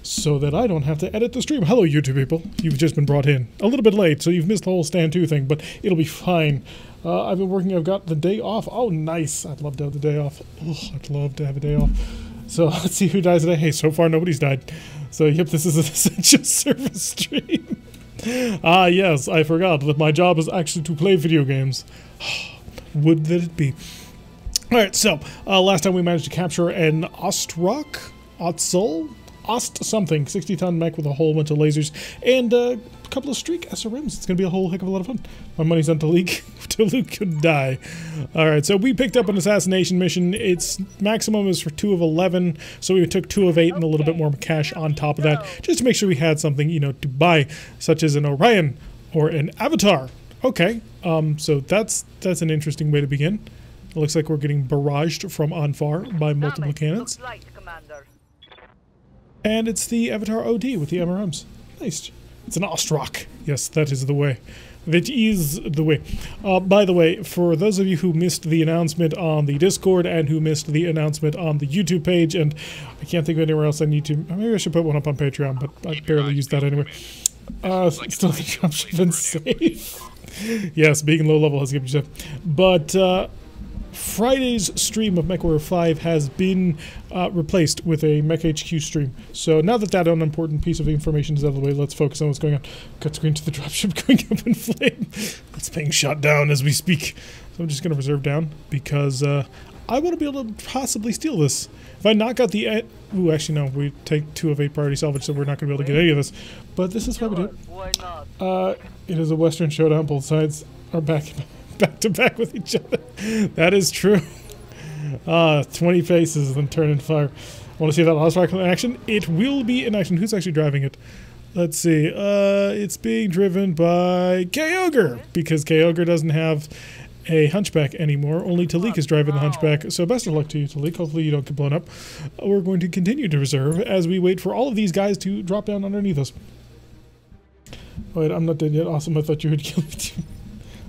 so that I don't have to edit the stream. Hello, YouTube people. You've just been brought in. A little bit late, so you've missed the whole Stand 2 thing, but it'll be fine. I've been working, I've got the day off. Oh, nice. I'd love to have the day off. Oh, I'd love to have a day off. So let's see who dies today. Hey, so far nobody's died. So yep, this is an essential service stream. Ah, yes, I forgot that my job is actually to play video games. Would that it be. Alright, so last time we managed to capture an Ostrock? Ost something, 60-ton mech with a whole bunch of lasers, and a couple of streak SRMs. It's going to be a whole heck of a lot of fun. My money's on Talik. Talik could die. Alright, so we picked up an assassination mission. Its maximum is for 2 of 11, so we took 2 of 8 and a little bit more cash on top of that, just to make sure we had something, you know, to buy, such as an Orion or an Avatar. Okay, so that's an interesting way to begin. It looks like we're getting barraged from on far by multiple cannons. And it's the Avatar OD with the MRMs. Nice. It's an Ostrock. Yes, that is the way. That is the way. By the way, for those of you who missed the announcement on the Discord and who missed the announcement on the YouTube page, and I can't think of anywhere else I need to... Maybe I should put one up on Patreon, but I barely use that anyway. Still the dropship been safe. Yes, being low level has given you safe. But, Friday's stream of MechWarrior 5 has been replaced with a MechHQ stream. So now that that unimportant piece of information is out of the way, let's focus on what's going on. Cut screen to the dropship going up in flame. It's being shot down as we speak. So I'm just going to reserve down because I want to be able to possibly steal this. If I knock out the... Ooh, actually no, we take 2 of 8 priority salvage, so we're not going to be able to get any of this. But this is why we do it. Why not? It is a Western showdown. Both sides are back to back with each other. That is true. 20 faces, then turn and fire. Want to see that last rocket in action? It will be in action. Who's actually driving it? Let's see. It's being driven by K-Ogre, because K-Ogre doesn't have a hunchback anymore. Only Talik is driving the hunchback. So best of luck to you, Talik. Hopefully you don't get blown up. We're going to continue to reserve as we wait for all of these guys to drop down underneath us. Wait, I'm not dead yet. Awesome. I thought you would kill me too.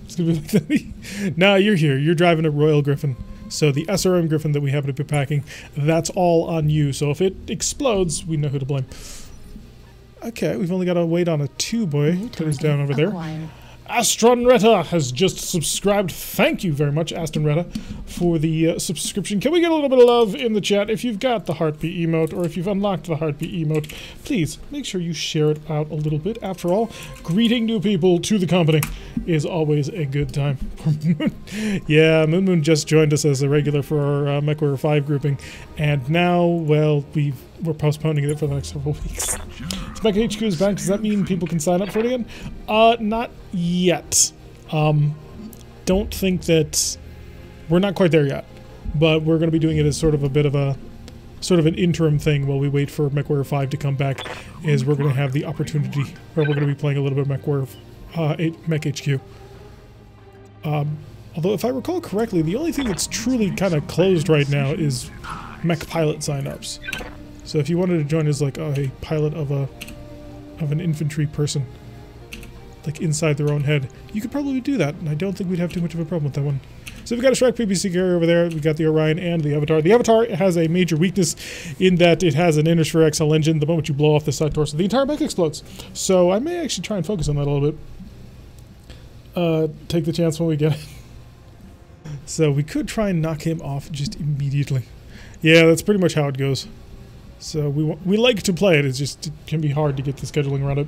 It's gonna be like that. Nah, you're here. You're driving a Royal Griffin. So the SRM Griffin that we happen to be packing, that's all on you. So if it explodes, we know who to blame. Okay, we've only got to wait on a 2-boy. Put us down over there. Astron Retta has just subscribed. Thank you very much, Aston Retta, for the subscription. Can we get a little bit of love in the chat? If you've got the heartbeat emote, or if you've unlocked the heartbeat emote, please make sure you share it out a little bit. After all, greeting new people to the company is always a good time. Yeah, Moon just joined us as a regular for our MechWarrior 5 grouping, and now, well, we're postponing it for the next several weeks. It's MechHQ is back. Does that mean people can sign up for it again? Not yet. Don't think that... We're not quite there yet. But we're going to be doing it as sort of a bit of a... Sort of an interim thing while we wait for MechWarrior 5 to come back. Is we're going to have the opportunity... Where we're going to be playing a little bit of MechWarrior... MechHQ. Although if I recall correctly, the only thing that's truly kind of closed right now is Mech Pilot sign-ups. So if you wanted to join as like a pilot of an infantry person, like inside their own head, you could probably do that, and I don't think we'd have too much of a problem with that one. So we've got a Shrek PPC carrier over there, we got the Orion and the Avatar. The Avatar has a major weakness in that it has an inner sphere XL engine. The moment you blow off the side torso, the entire mech explodes. So I may actually try and focus on that a little bit. Take the chance when we get it. So we could try and knock him off just immediately. Yeah, that's pretty much how it goes. So we like to play it, it's just, it can be hard to get the scheduling around it.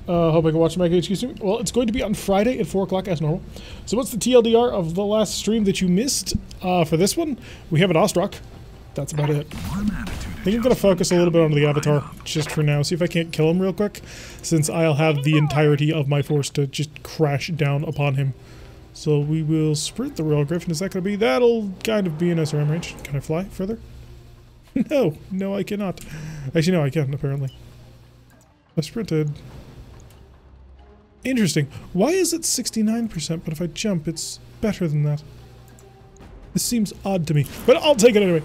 Hope I can watch MechHQ soon. Well, it's going to be on Friday at 4 o'clock as normal. So what's the TLDR of the last stream that you missed? For this one, we have an Ostrock. That's about it. I think I'm going to focus a little bit on the Avatar, just for now. See if I can't kill him real quick, since I'll have the entirety of my force to just crash down upon him. So we will sprint the Royal Griffin. Is that going to be? That'll kind of be in SRM range. Can I fly further? No, I cannot. Actually, no, I can, apparently. I sprinted. Interesting. Why is it 69%, but if I jump, it's better than that? This seems odd to me, but I'll take it anyway.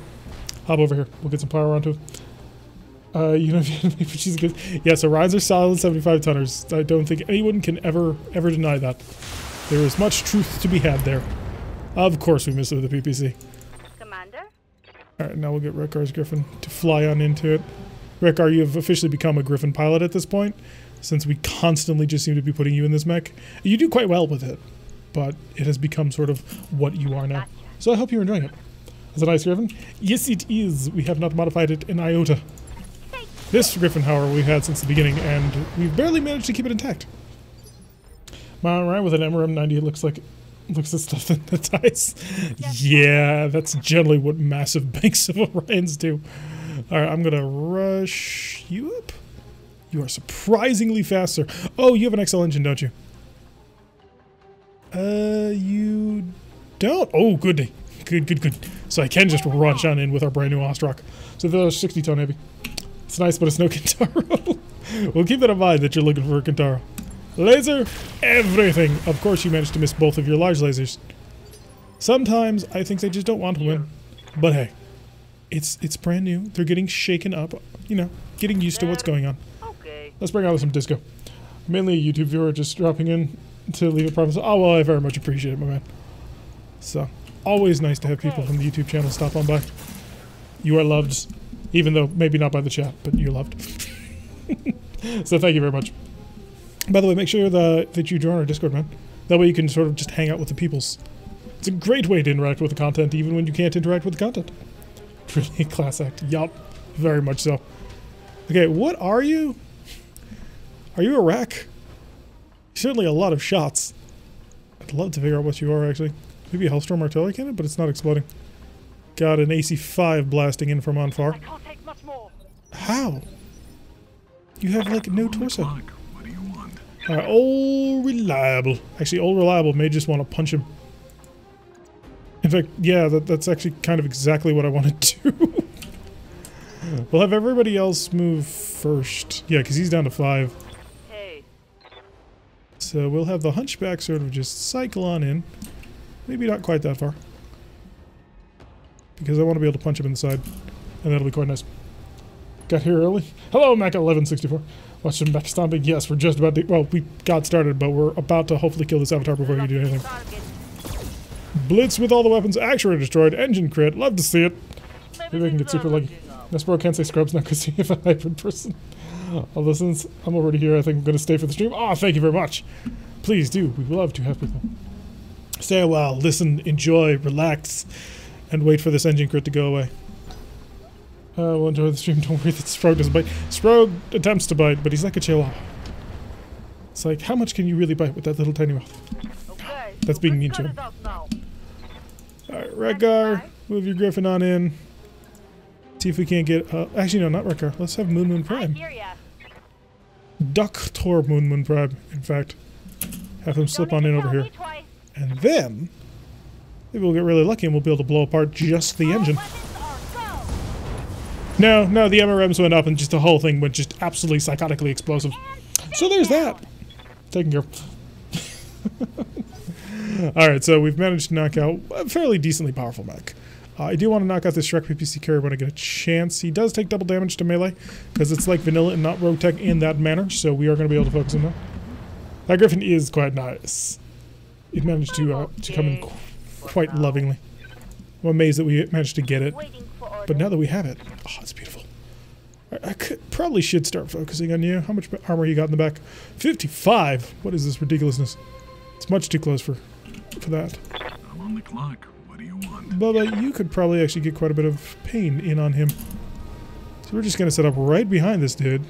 Hop over here. We'll get some power onto it. You know, if she's good. Yes, Orions are solid 75-tonners. I don't think anyone can ever deny that. There is much truth to be had there. Of course we missed it with the PPC. Commander? Alright, now we'll get Rekar's Griffin to fly on into it. Rekar, you have officially become a Griffin pilot at this point, since we constantly just seem to be putting you in this mech. You do quite well with it, but it has become sort of what you are now. So I hope you're enjoying it. Is it nice, Griffin? Yes, it is. We have not modified it an iota. This Griffin, however, we've had since the beginning, and we've barely managed to keep it intact. Alright, with an MRM-90, it looks the stuff that dies. Yeah, that's generally what massive banks of Orions do. Alright, I'm gonna rush you up. You are surprisingly fast, sir. Oh, you have an XL engine, don't you? You don't? Oh, good. Good. So I can just rush on in with our brand new Ostrock. So there's 60-ton heavy. It's nice, but it's no Kintaro. We'll keep that in mind that you're looking for a Kintaro. Laser, everything. Of course you managed to miss both of your large lasers. Sometimes I think they just don't want to win. But hey, it's brand new. They're getting shaken up, you know, getting used to what's going on. Okay. Let's bring out some disco. Mainly a YouTube viewer just dropping in to leave a promise. Oh, well, I very much appreciate it, my man. So, always nice to have people from the YouTube channel stop on by. You are loved, even though maybe not by the chat, but you're loved. So thank you very much. By the way, make sure that you join our Discord, man. That way you can sort of just hang out with the peoples. It's a great way to interact with the content, even when you can't interact with the content. Really a class act. Yup. Very much so. Okay, what are you? Are you a wreck? Certainly a lot of shots. I'd love to figure out what you are, actually. Maybe a Hellstorm artillery cannon, but it's not exploding. Got an AC-5 blasting in from on far. I can't take much more. How? You have, like, no torso. What do you want? Alright, Old Reliable. Actually, Old Reliable may just want to punch him. In fact, yeah, that's actually kind of exactly what I want to do. We'll have everybody else move first. Yeah, because he's down to 5. Hey. So we'll have the Hunchback sort of just cycle on in. Maybe not quite that far. Because I want to be able to punch him in the side. And that'll be quite nice. Got here early. Hello, Mecha 1164. Watch some mech stomping. Yes, we're just about to... Well, we got started, but we're about to hopefully kill this avatar before you do anything. Blitz with all the weapons. Actuator destroyed. Engine crit. Love to see it. Maybe I can get super lucky. Nespero can't say scrubs now because you have a hybrid person. Although since I'm already here, I think I'm going to stay for the stream. Oh, thank you very much. Please do. We love to have people. Stay a while. Listen, enjoy, relax, and wait for this engine crit to go away. We'll enjoy the stream. Don't worry that Sprog doesn't bite. Sprog attempts to bite, but he's like a chihuahua. It's like, how much can you really bite with that little tiny mouth? Okay. That's being mean to him. Alright, Rekar, move your Griffin on in. See if we can't get... actually, no, not Rekar. Let's have Moon Prime. Doctor Moon Prime, in fact. Have him slip on in over here. And then, maybe we'll get really lucky and we'll be able to blow apart just the engine. No, the MRMs went up and just the whole thing went just absolutely psychotically explosive. So there's that. Taken care of. Alright, so we've managed to knock out a fairly decently powerful mech. I do want to knock out this Shrek PPC carrier when I get a chance. He does take double damage to melee, because it's like vanilla and not rogue tech in that manner, so we are going to be able to focus on that. That Griffin is quite nice. It managed to come in quite lovingly. I'm amazed that we managed to get it. But now that we have it, oh, it's beautiful. I probably should start focusing on you. How much armor you got in the back? 55? What is this ridiculousness? It's much too close for that. I'm on the clock. What do you want? Bubba, you could probably actually get quite a bit of pain in on him. So we're just going to set up right behind this dude.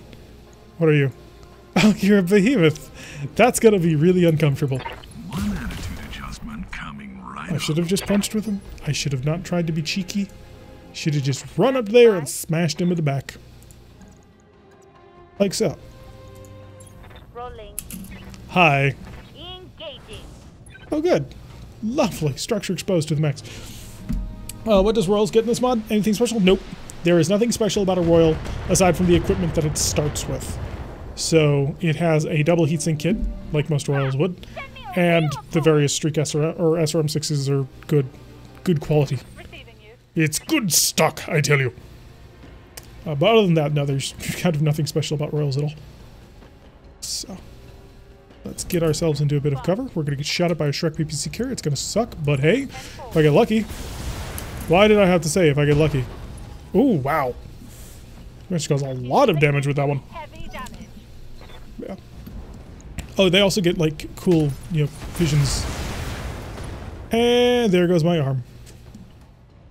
What are you? Oh, you're a behemoth. That's going to be really uncomfortable. One attitude adjustment coming right I should have just punched with him. I should have not tried to be cheeky. Should have just run up there and smashed him in the back. Like so. Rolling. Hi. Engaging. Oh, good. Lovely. Structure exposed to the max. What does Royals get in this mod? Anything special? Nope. There is nothing special about a Royal aside from the equipment that it starts with. So it has a double heatsink kit, like most Royals would, and the various Streak SRM or SRM6s are good quality. It's good stock, I tell you. But other than that, no, there's kind of nothing special about Royals at all. So, let's get ourselves into a bit of cover. We're going to get shot at by a Shrek PPC carrier. It's going to suck, but hey, if I get lucky. Why did I have to say if I get lucky? Ooh, wow. Which caused a lot of damage with that one. Heavy damage. Yeah. Oh, they also get like cool, you know, visions. And there goes my arm.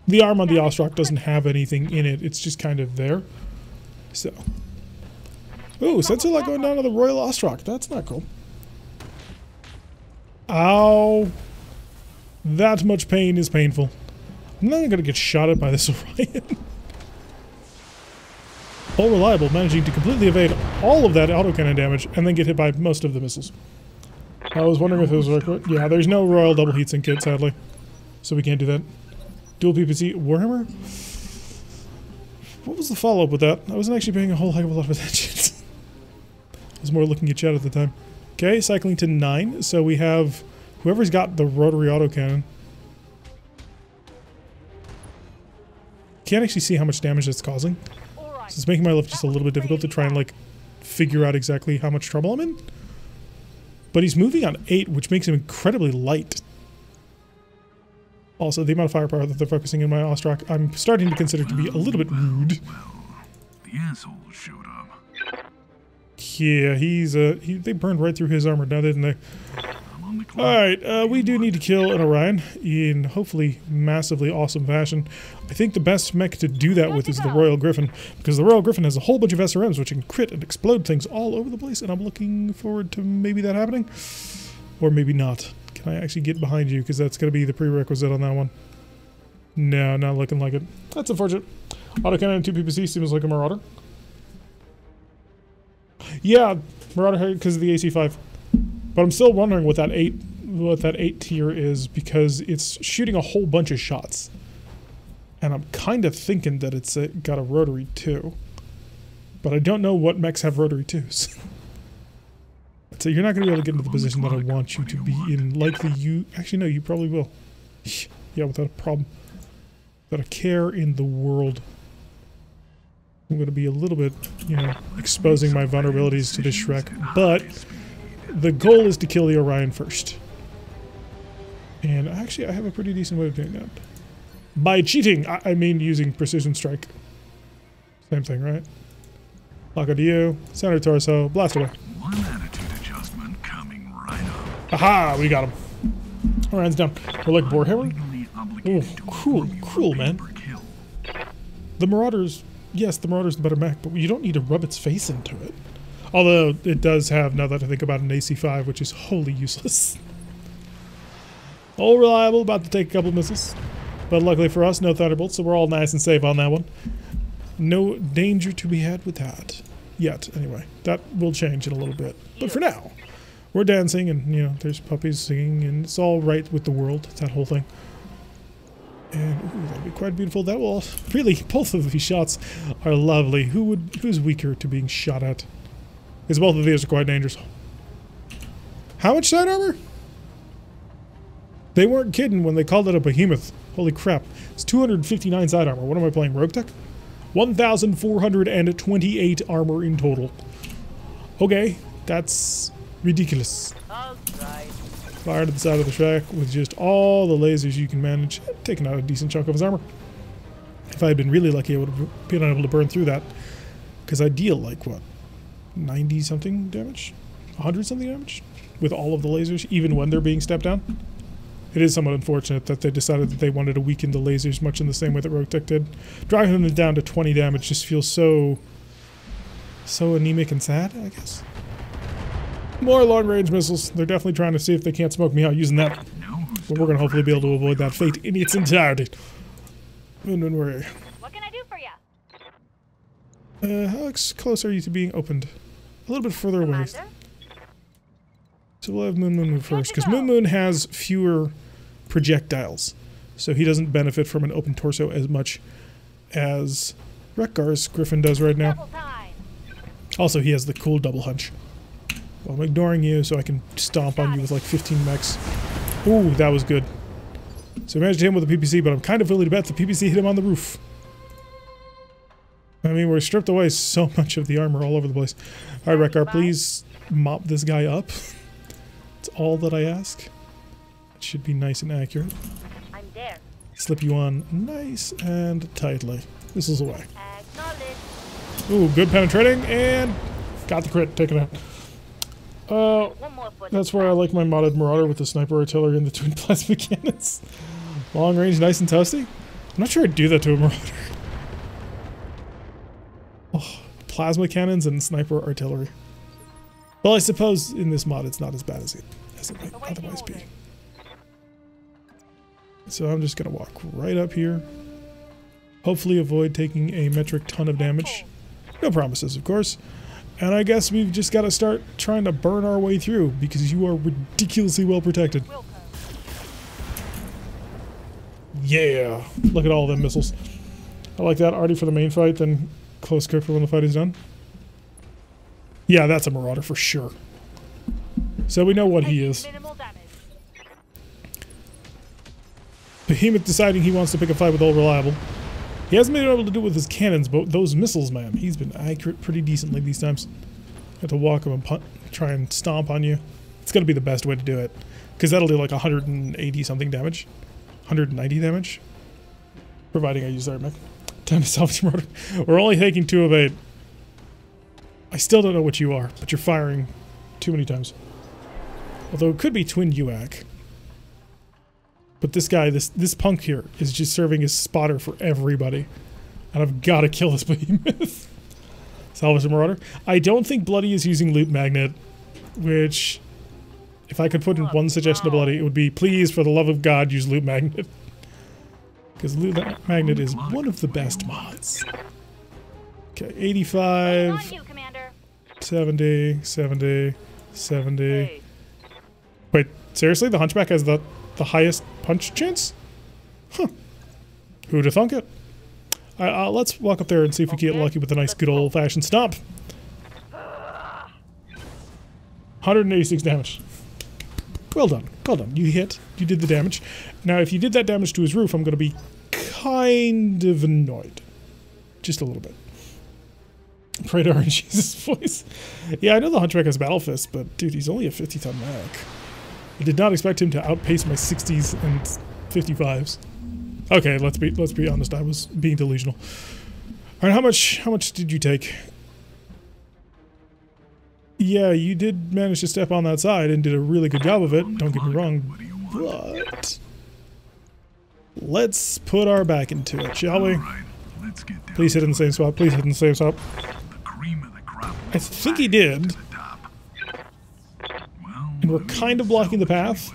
The arm on the Ostrak doesn't have anything in it. It's just kind of there. So. Ooh, sensor light going down to the Royal Ostrak. That's not cool. Ow. That much pain is painful. I'm not gonna get shot at by this Orion. All reliable, managing to completely evade all of that autocannon damage and then get hit by most of the missiles. I was wondering if it was like, yeah, there's no Royal double heatsink kit, sadly. So we can't do that. Dual PPC Warhammer? What was the follow-up with that? I wasn't actually paying a whole heck of a lot of attention. I was more looking at chat at the time. Okay, cycling to 9. So we have whoever's got the rotary autocannon. Can't actually see how much damage it's causing. So it's making my life just a little bit difficult to try and like figure out exactly how much trouble I'm in. But he's moving on 8, which makes him incredibly light. Also, the amount of firepower that they're focusing in my Ostrak, I'm starting to consider to be a little bit rude. Well, the asshole showed up. Yeah, they burned right through his armor now, didn't they? Alright, we do need to kill an Orion in hopefully massively awesome fashion. I think the best mech to do that with is the Royal Griffin, because the Royal Griffin has a whole bunch of SRMs which can crit and explode things all over the place, and I'm looking forward to maybe that happening. Or maybe not. Can I actually get behind you, because that's going to be the prerequisite on that one. No, not looking like it. That's unfortunate. Autocannon and 2 PPC seems like a Marauder. Yeah, Marauder because of the AC5. But I'm still wondering what that 8 tier is, because it's shooting a whole bunch of shots. And I'm kind of thinking that it's got a rotary too. But I don't know what mechs have rotary twos. So you're not going to be able to get into the position that I want you to be in. Likely you... Actually, no, you probably will. Yeah, without a problem. Without a care in the world. I'm going to be a little bit, you know, exposing my vulnerabilities to this Shrek. But the goal is to kill the Orion first. And actually, I have a pretty decent way of doing that. By cheating, I mean using precision strike. Same thing, right? Lock onto you, center torso, blast away. One attitude adjustment coming right up. Aha! We got him. Orion's down. We're like Borehammer? Oh, cruel, man. The Marauders, yes, the Marauder's the better mech, but you don't need to rub its face into it. Although, it does have, now that I think about, an AC5, which is wholly useless. All reliable, about to take a couple missiles. But luckily for us, no Thunderbolts, so we're all nice and safe on that one. No danger to be had with that. Yet, anyway. That will change in a little bit. But for now, we're dancing, and, you know, there's puppies singing, and it's all right with the world, that whole thing. And, ooh, that'll be quite beautiful. That will, really, both of these shots are lovely. Who's weaker to being shot at? Because both of these are quite dangerous. How much side armor? They weren't kidding when they called it a behemoth. Holy crap. It's 259 side armor. What am I playing? Rogue Tech? 1,428 armor in total. Okay, that's ridiculous. Fire to the side of the track with just all the lasers you can manage, taking out a decent chunk of his armor. If I had been really lucky, I would have been able to burn through that. Because I deal like, what, 90 something damage? 100 something damage? With all of the lasers, even when they're being stepped down? It is somewhat unfortunate that they decided that they wanted to weaken the lasers much in the same way that Rogue Tech did. Driving them down to 20 damage just feels so anemic and sad, I guess. More long-range missiles. They're definitely trying to see if they can't smoke me out using that. But we're going to hopefully be able to avoid that fate in its entirety. Don't worry. What can I do for you? How close are you to being opened? A little bit further away. So we'll have Moon move first, because Moon has fewer projectiles. So he doesn't benefit from an open torso as much as Wreck-Gar's Griffin does right now. Also, he has the cool double hunch. Well, I'm ignoring you so I can stomp on you with like 15 mechs. Ooh, that was good. So I managed to hit him with a PPC, but I'm kind of willing to bet the PPC hit him on the roof. I mean, we're stripped away so much of the armor all over the place. Alright, Wreck-Gar, please mop this guy up. That's all that I ask. It should be nice and accurate. I'm there. Slip you on nice and tightly. Missiles away. Ooh, good penetrating, and got the crit, taken out. One more for That's where I like my modded Marauder with the sniper artillery and the twin plasma cannons. Long range, nice and toasty. I'm not sure I'd do that to a Marauder. Oh, plasma cannons and sniper artillery. Well, I suppose in this mod it's not as bad as it might otherwise be. So I'm just going to walk right up here. Hopefully avoid taking a metric ton of damage. No promises, of course. And I guess we've just got to start trying to burn our way through because you are ridiculously well protected. Yeah! Look at all them missiles. I like that. Arty for the main fight, then close grip for when the fight is done. Yeah, that's a Marauder for sure. So we know what he is. Behemoth deciding he wants to pick a fight with Old Reliable. He hasn't been able to do it with his cannons, but those missiles, man, he's been accurate pretty decently these times. Have to walk him and try and stomp on you. It's going to be the best way to do it. Because that'll do like 180 something damage. 190 damage. Providing I use our mech. Time to salvage Marauder. We're only taking 2 of 8. I still don't know what you are, but you're firing too many times. Although it could be twin UAC. But this guy, this punk here, is just serving as spotter for everybody. And I've got to kill this behemoth. Salvage the Marauder. I don't think Bloody is using Loot Magnet, which, if I could put in one suggestion to Bloody, it would be, please, for the love of God, use Loot Magnet. Because Loot Magnet is one of the best mods. Okay, 85, 70, 70, 70. Wait, seriously? The Hunchback has the highest punch chance? Huh. Who'd have thunk it? Let's walk up there and see if we can get lucky with a nice good old-fashioned stomp. 186 damage. Well done. Well done. You hit. You did the damage. Now, if you did that damage to his roof, I'm going to be kind of annoyed. Just a little bit. Pray to RNG's voice. Yeah, I know the Hunchback has Battle Fist, but dude, he's only a 50-ton mech. I did not expect him to outpace my 60s and 55s. Okay, let's be honest. I was being delusional. All right, how much did you take? Yeah, you did manage to step on that side and did a really good job of it. Don't get me wrong, but let's put our back into it, shall we? Please hit in the same spot. Please hit in the same spot. I think he did. And we're kind of blocking the path,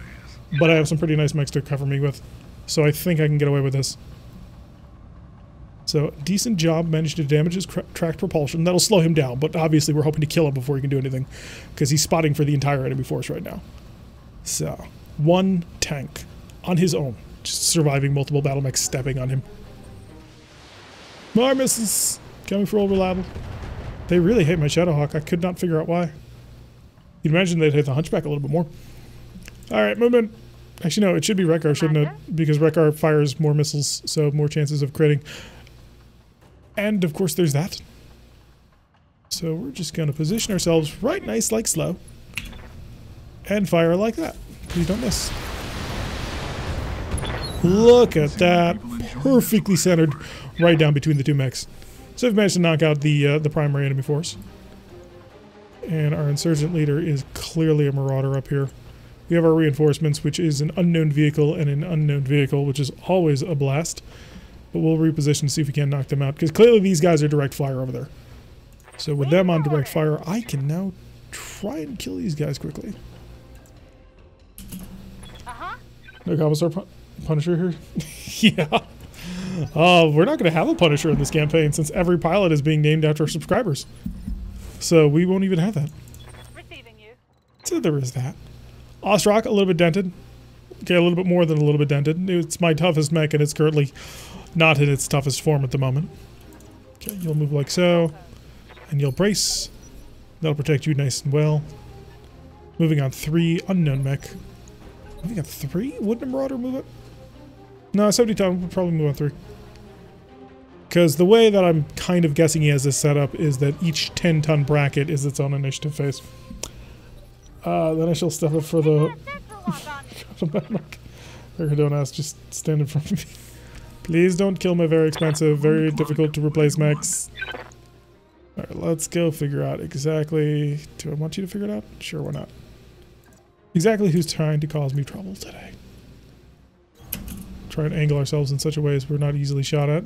but I have some pretty nice mechs to cover me with. So I think I can get away with this. So, decent job, managed to damage his tracked propulsion. That'll slow him down, but obviously we're hoping to kill him before he can do anything, because he's spotting for the entire enemy force right now. So, 1 tank on his own, just surviving multiple battle mechs stepping on him. More missiles coming for Old Reliable. They really hate my Shadowhawk. I could not figure out why. You'd imagine they'd hit the Hunchback a little bit more. Alright, movement. Actually, no, it should be Wreckar, shouldn't it? Because Wreckar fires more missiles, so more chances of critting. And, of course, there's that. So we're just going to position ourselves right nice like slow. And fire like that. Please don't miss. Look at that. Perfectly centered right down between the 2 mechs. So we've managed to knock out the primary enemy force. And our insurgent leader is clearly a Marauder up here. We have our reinforcements, which is an unknown vehicle and an unknown vehicle, which is always a blast. But we'll reposition to see if we can knock them out, because clearly these guys are direct fire over there. So with them on direct fire, I can now try and kill these guys quickly. No Commissar Punisher here? Yeah. We're not going to have a Punisher in this campaign, since every pilot is being named after subscribers. So we won't even have that. Receiving you. So there is that. Ostrock, a little bit dented. Okay, a little bit more than a little bit dented. It's my toughest mech, and it's currently not in its toughest form at the moment. Okay, you'll move like so. And you'll brace. That'll protect you nice and well. Moving on 3, unknown mech. Moving on 3? Wouldn't a Marauder move it? No, 70 ton would probably move on 3. Because the way that I'm kind of guessing he has this set up is that each 10-ton bracket is its own initiative phase. Then I shall step up for the... Don't ask, just stand in front of me. Please don't kill my very expensive, very difficult to replace mechs. Alright, let's go figure out exactly... Do I want you to figure it out? Sure, why not? Exactly who's trying to cause me trouble today. Try and angle ourselves in such a way as we're not easily shot at.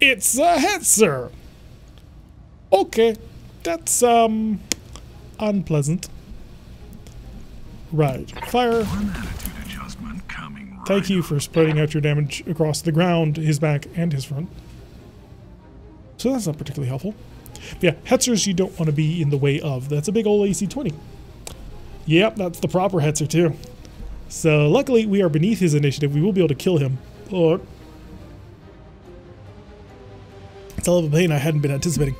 It's a Hetzer! Okay, that's, unpleasant. Right, fire. One attitude adjustment coming right Thank you for spreading out your damage across the ground, his back, and his front. So that's not particularly helpful. But yeah, Hetzers you don't want to be in the way of. That's a big old AC-20. Yep, that's the proper Hetzer too. So luckily we are beneath his initiative. We will be able to kill him. But it's a hell of a pain I hadn't been anticipating.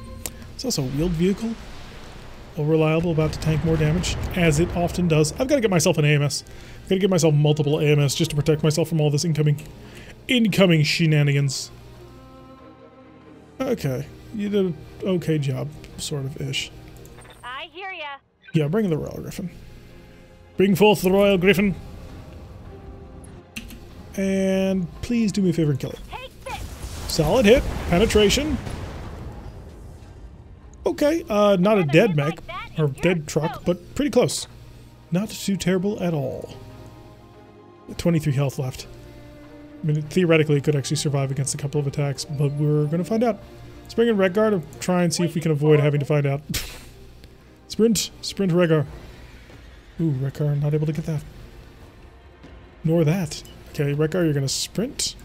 It's also a wheeled vehicle. Reliable, about to tank more damage, as it often does. I've got to get myself an AMS. I've got to get myself multiple AMS just to protect myself from all this incoming shenanigans. Okay, you did an okay job, sort of ish. I hear ya. Yeah, bring the Royal Griffin. Bring forth the Royal Griffin. And please do me a favor and kill it. Take this. Solid hit, penetration. Okay, not a dead mech, or dead truck, but pretty close. Not too terrible at all. 23 health left. I mean, theoretically, it could actually survive against a couple of attacks, but we're going to find out. Let's bring in Redguard and try and see if we can avoid having to find out. Sprint Redguard. Ooh, Redguard, not able to get that. Nor that. Okay, Redguard, you're going to sprint.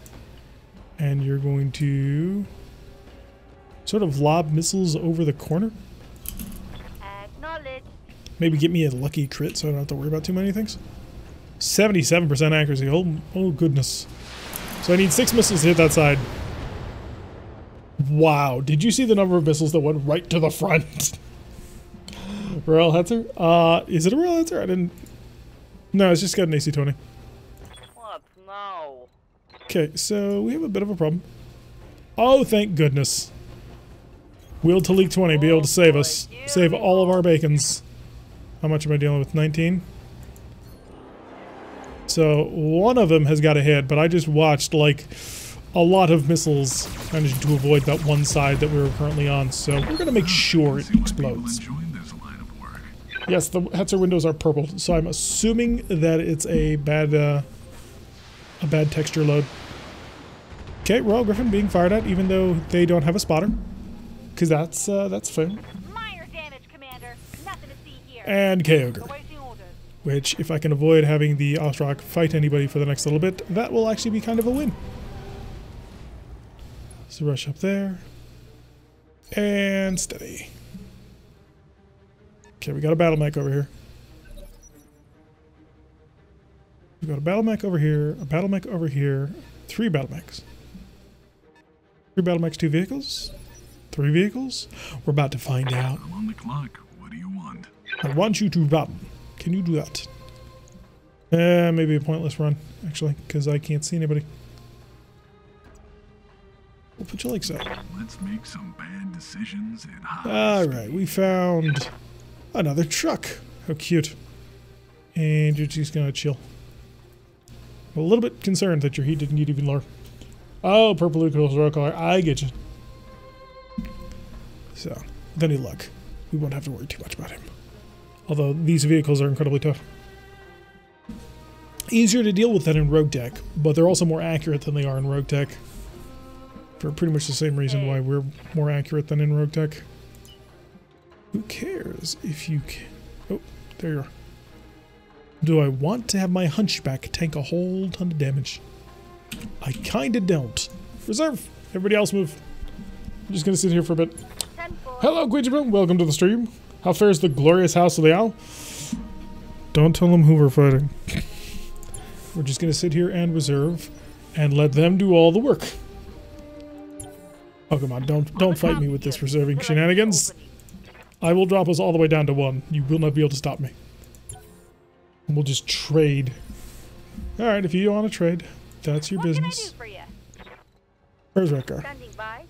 And you're going to sort of lob missiles over the corner. Acknowledge. Maybe get me a lucky crit so I don't have to worry about too many things. 77% accuracy. Oh goodness. So I need 6 missiles to hit that side. Wow. Did you see the number of missiles that went right to the front? Royal Hetzer? Is it a Royal Hetzer? I didn't... No, it's just got an AC-20. What? No. Okay, so we have a bit of a problem. Oh, thank goodness. Will to Leak 20 be able to save us. Save all of our bacons. How much am I dealing with? 19? So one of them has got a hit, but I just watched like a lot of missiles managed to avoid that one side that we were currently on. So we're going to make sure it explodes. Yes, the Hetzer windows are purple, so I'm assuming that it's a bad texture load. Okay, Royal Griffin being fired at, even though they don't have a spotter. Because that's fair. Minor damage, Commander. Nothing to see here. And Kyogre. Awaiting orders. Which, if I can avoid having the Ostrock fight anybody for the next little bit, that will actually be kind of a win. So rush up there. And steady. Okay, we got a battle mech over here. We got a battle mech over here, a battle mech over here, 3 battle mechs. 3 battle mechs, 2 vehicles? 3 vehicles? We're about to find out. I'm on the clock. What do you want? I want you to run. Can you do that? Maybe a pointless run, actually, because I can't see anybody. We'll put you like so. Let's make some bad decisions in high Alright, we found another truck. How cute. And you're just gonna chill. I'm a little bit concerned that your heat didn't get even lower. Oh, purple equals royal color. I get you. So, with any luck, we won't have to worry too much about him. Although these vehicles are incredibly tough. Easier to deal with than in Rogue Tech, but they're also more accurate than they are in Rogue Tech. For pretty much the same reason why we're more accurate than in Rogue Tech. Who cares if you can... Oh, there you are. Do I want to have my Hunchback tank a whole ton of damage? I kinda don't. Reserve! Everybody else move. I'm just gonna sit here for a bit. Hello, Guijibo. Welcome to the stream. How fares the glorious House of the Owl? Don't tell them who we're fighting. We're just gonna sit here and reserve and let them do all the work. Oh, come on. Don't fight me with this reserving shenanigans. I will drop us all the way down to 1. You will not be able to stop me. And we'll just trade. Alright, if you want to trade, that's your business. What can I do for you? Where's Rekar? Standing by.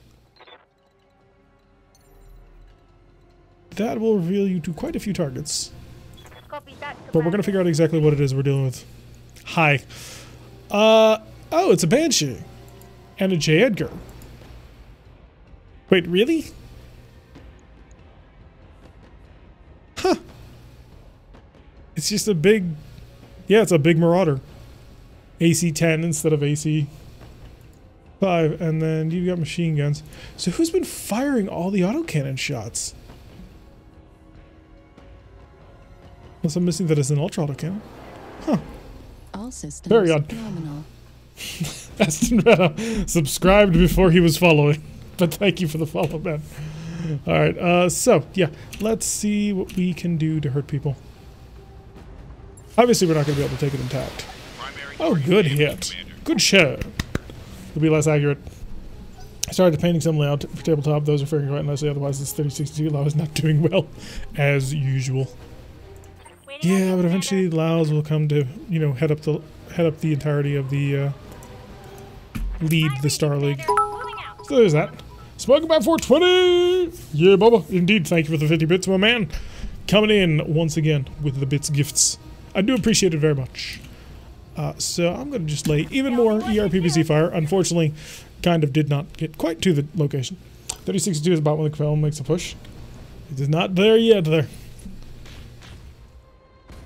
That will reveal you to quite a few targets. Copy that, But we're going to figure out exactly what it is we're dealing with. Hi. Oh, it's a Banshee. And a J. Edgar. Wait, really? It's just a big, yeah, it's a big Marauder. AC-10 instead of AC-5, and then you've got machine guns. So who's been firing all the autocannon shots? Unless I'm missing that as an ultra autocannon. Huh. All systems Very odd. nominal. Aston Venom subscribed before he was following, but thank you for the follow, man. All right, so yeah, let's see what we can do to hurt people. Obviously, we're not going to be able to take it intact. Oh, good hit. Good show. It'll be less accurate. I started painting some layout for tabletop. Those are faring quite nicely. Otherwise, this 3062 Lao is not doing well, as usual. Yeah, but eventually Laos will come to, you know, head up the entirety of the lead the Star League. So there's that. Smoking about 420. Yeah, Bubba. Indeed. Thank you for the 50 bits, my man. Coming in once again with the bits gifts. I do appreciate it very much. So I'm going to just lay even more ERPPC fire. Unfortunately, kind of did not get quite to the location. 3062 is about when the Capel makes a push. It is not there yet there.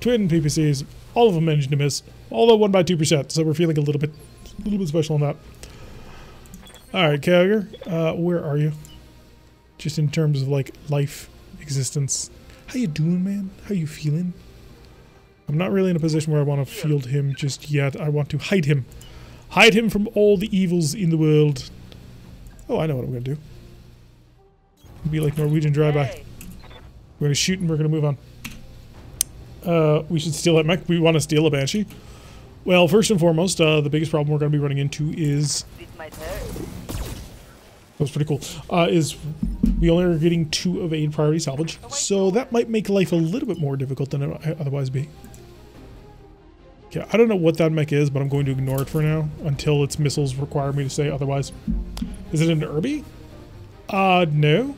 Twin PPCs, all of them managed to miss, although 1 by 2%, so we're feeling a little bit special on that. Alright, Calgary, where are you? Just in terms of, like, life, existence. How you doing, man? How you feeling? I'm not really in a position where I want to field him just yet. I want to hide him. Hide him from all the evils in the world. Oh, I know what I'm going to do. Be like Norwegian drive-by. We're going to shoot and we're going to move on. We should steal that mech. We want to steal a Banshee. Well, first and foremost, the biggest problem we're going to be running into is... That was pretty cool. Is we only are getting 2 of 8 priority salvage. So that might make life a little bit more difficult than it might otherwise be. Yeah, I don't know what that mech is, but I'm going to ignore it for now until its missiles require me to say otherwise. Is it an Irby? No.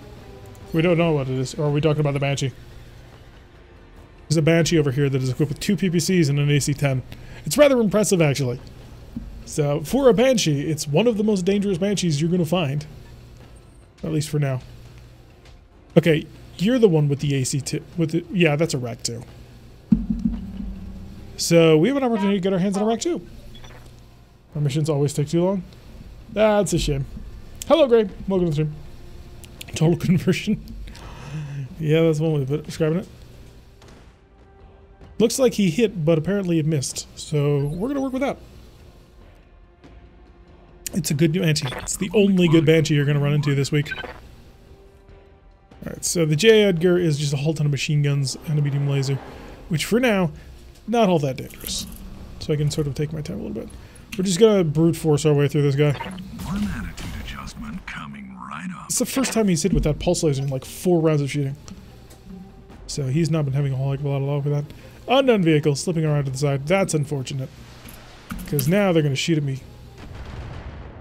We don't know what it is. Or are we talking about the Banshee? There's a Banshee over here that is equipped with 2 PPCs and an AC-10. It's rather impressive, actually. So, for a Banshee, it's one of the most dangerous Banshees you're going to find. At least for now. Okay, you're the one with the AC-2. Yeah, that's a Rack 2. So, we have an opportunity to get our hands on a Rack 2. Our missions always take too long. That's a shame. Hello, Gray. Welcome to the stream. Total conversion. Yeah, that's one way of describing it. Looks like he hit, but apparently it missed. So we're going to work with that. It's a good Banshee. It's the only good Banshee you're going to run into this week. Alright, so the J. Edgar is just a whole ton of machine guns and a medium laser. Which for now, not all that dangerous. So I can sort of take my time a little bit. We're just going to brute force our way through this guy. One attitude adjustment coming right up. It's the first time he's hit with that pulse laser in like 4 rounds of shooting. So he's not been having a whole heck of a lot of luck with that. Unknown vehicle slipping around to the side. That's unfortunate. Because now they're going to shoot at me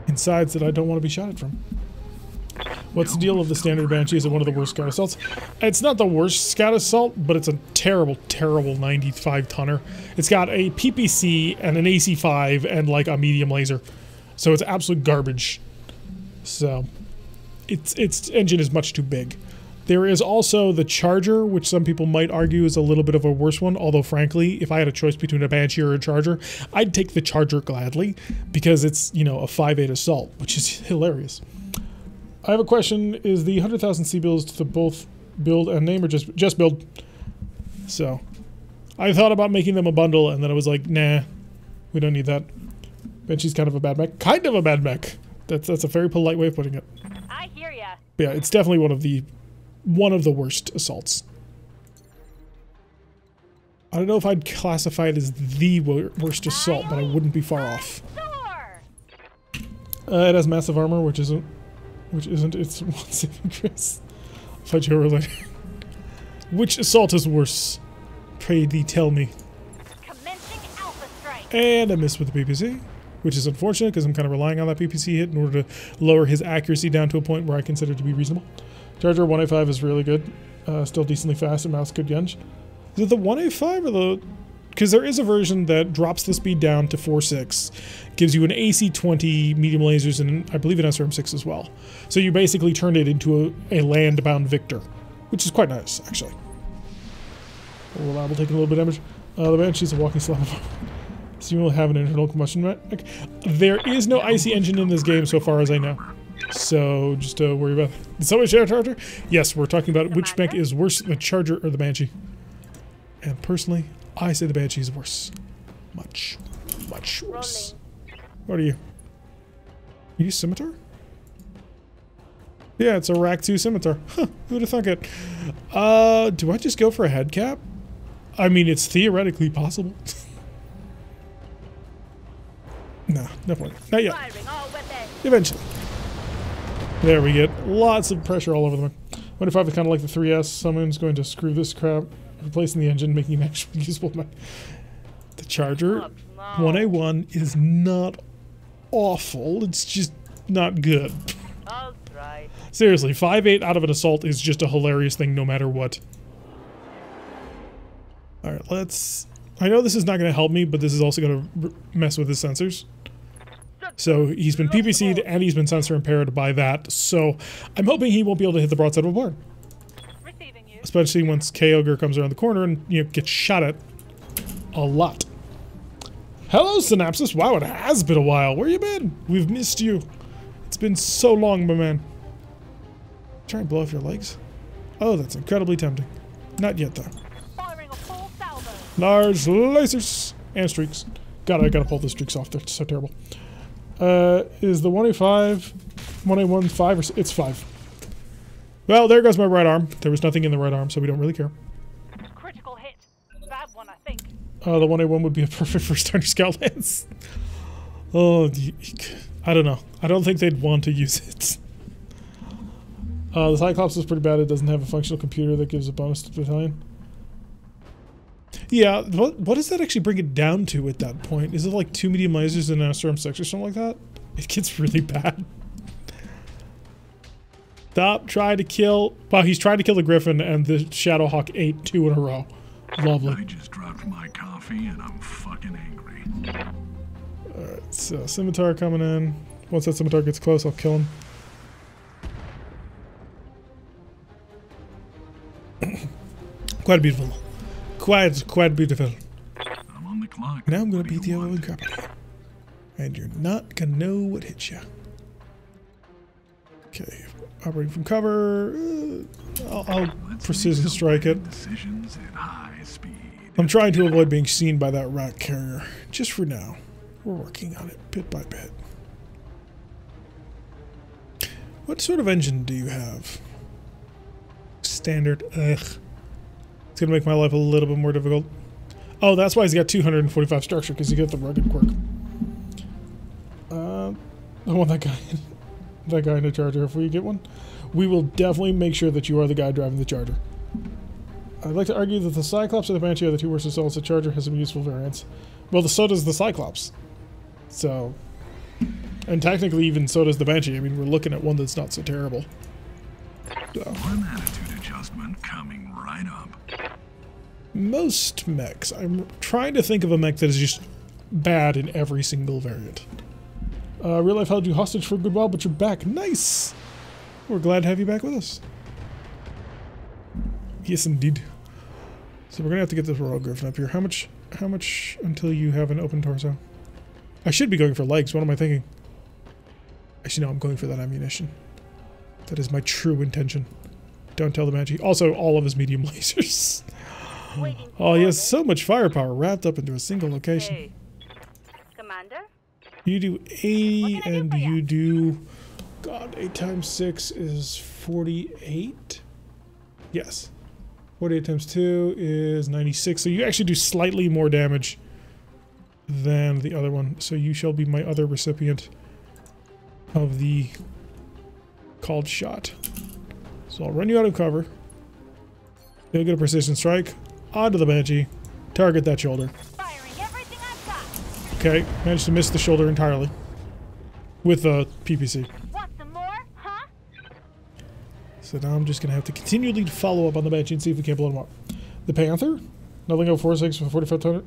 in sides that I don't want to be shot at from. What's the deal of the standard Banshee? Is it one of the worst scout assaults? It's not the worst scout assault, but it's a terrible, terrible 95 tonner. It's got a PPC and an AC-5 and like a medium laser. So it's absolute garbage. So its engine is much too big. There is also the Charger, which some people might argue is a little bit of a worse one, although frankly, if I had a choice between a Banshee or a Charger, I'd take the Charger gladly, because it's, you know, a 5.8 assault, which is hilarious. I have a question, is the 100,000 C-bills to both build and name, or just build? So, I thought about making them a bundle, and then I was like, nah, we don't need that. Banshee's kind of a bad mech. Kind of a bad mech. That's a very polite way of putting it. I hear ya. But yeah, it's definitely one of the worst assaults. I don't know if I'd classify it as the worst assault, but I wouldn't be far off. It has massive armor, which isn't its one saving grace. Fight you over later. Which assault is worse? Pray thee tell me. Commencing alpha strike. And I missed with the PPC, which is unfortunate because I'm kind of relying on that PPC hit in order to lower his accuracy down to a point where I consider it to be reasonable. Charger 1A5 is really good. Still decently fast and mounts good guns. Is it the 1A5 or the... Because there is a version that drops the speed down to 4.6, gives you an AC-20 medium lasers, and I believe an SRM-6 as well. So you basically turn it into a land-bound Victor, which is quite nice, actually. Reliable, taking a little bit of damage. The Banshee's a walking slab. So you will have an internal combustion mech. There is no IC engine in this game so far as I know. So just worry about it. Did somebody share a Charger? Yes, we're talking about which mech is worse, the Charger or the Banshee. And personally, I say the Banshee is worse. Much, much worse. What are you? Are you Scimitar? Yeah, it's a Rack 2 Scimitar. Huh, who'd have thunk it? Do I just go for a head cap? I mean, it's theoretically possible. No, no point. Not yet. Eventually. There we get lots of pressure all over them. What if I was kind of like the 3S? Someone's going to screw this crap, replacing the engine, making it actually usable. The Charger 1A1 is not awful. It's just not good. I'll try. Seriously, 5.8 out of an assault is just a hilarious thing no matter what. Alright, let's... I know this is not going to help me, but this is also going to mess with his sensors. So he's been PPC'd and he's been sensor impaired by that. So I'm hoping he won't be able to hit the broadside of a barn. Especially once K-Ogre comes around the corner and, you know, gets shot at a lot. Hello, Synapsis. Wow, it has been a while. Where you been? We've missed you. It's been so long, my man. Try and blow off your legs. Oh, that's incredibly tempting. Not yet, though. Large lasers and streaks. God, I gotta pull the streaks off. They're so terrible. Is the 1A5, 1A1 5 or it's 5? Well, there goes my right arm. There was nothing in the right arm, so we don't really care. Critical hit. Bad one, I think. The 1A1 would be a perfect first Thunder Scout Lance. Oh, I don't know. I don't think they'd want to use it. The Cyclops is pretty bad. It doesn't have a functional computer that gives a bonus to the battalion. Yeah, what does that actually bring it down to at that point? Is it like 2 medium lasers and an SRM 6 or something like that? It gets really bad. Stop trying to kill... Wow, he's trying to kill the Griffin and the Shadowhawk ate 2 in a row. Lovely. I just dropped my coffee and I'm fucking angry. Alright, so Scimitar coming in. Once that Scimitar gets close, I'll kill him. Quite beautiful. Quite beautiful. I'm on the clock. Now I'm gonna beat the other crap out of you. And you're not gonna know what hit you. Okay, operating from cover. I'll precision strike it. Decisions at high speed. I'm trying to avoid being seen by that rat carrier. Just for now. We're working on it, bit by bit. What sort of engine do you have? Standard. Ugh. It's gonna make my life a little bit more difficult. Oh, that's why he's got 245 structure, because he got the rugged quirk. I want that guy. That guy in the Charger. If we get one, we will definitely make sure that you are the guy driving the Charger. I'd like to argue that the Cyclops and the Banshee are the two worst assaults. The Charger has some useful variants. Well, so does the Cyclops. So, and technically, even so does the Banshee. I mean, we're looking at one that's not so terrible. So. One attitude adjustment coming right up. Most mechs. I'm trying to think of a mech that is just bad in every single variant. Real life held you hostage for a good while, but you're back. Nice! We're glad to have you back with us. Yes, indeed. So we're gonna have to get this Royal Griffin up here. How much until you have an open torso? I should be going for legs. What am I thinking? Actually, no, I'm going for that ammunition. That is my true intention. Don't tell the Banshee. Also, all of his medium lasers. Oh, he has so much firepower wrapped up into a single location. Hey. Commander? You do 80 and you do... God, 8 times 6 is 48? Yes. 48 times 2 is 96. So you actually do slightly more damage than the other one. So you shall be my other recipient of the called shot. So I'll run you out of cover. You'll get a precision strike. Onto the Banshee. Target that shoulder. Firing everything I've got. Okay, managed to miss the shoulder entirely. With a PPC. Want some more, huh? So now I'm just going to have to continually follow up on the Banshee and see if we can't blow him up. The Panther. Nothing over 4.6 with 45 tonner.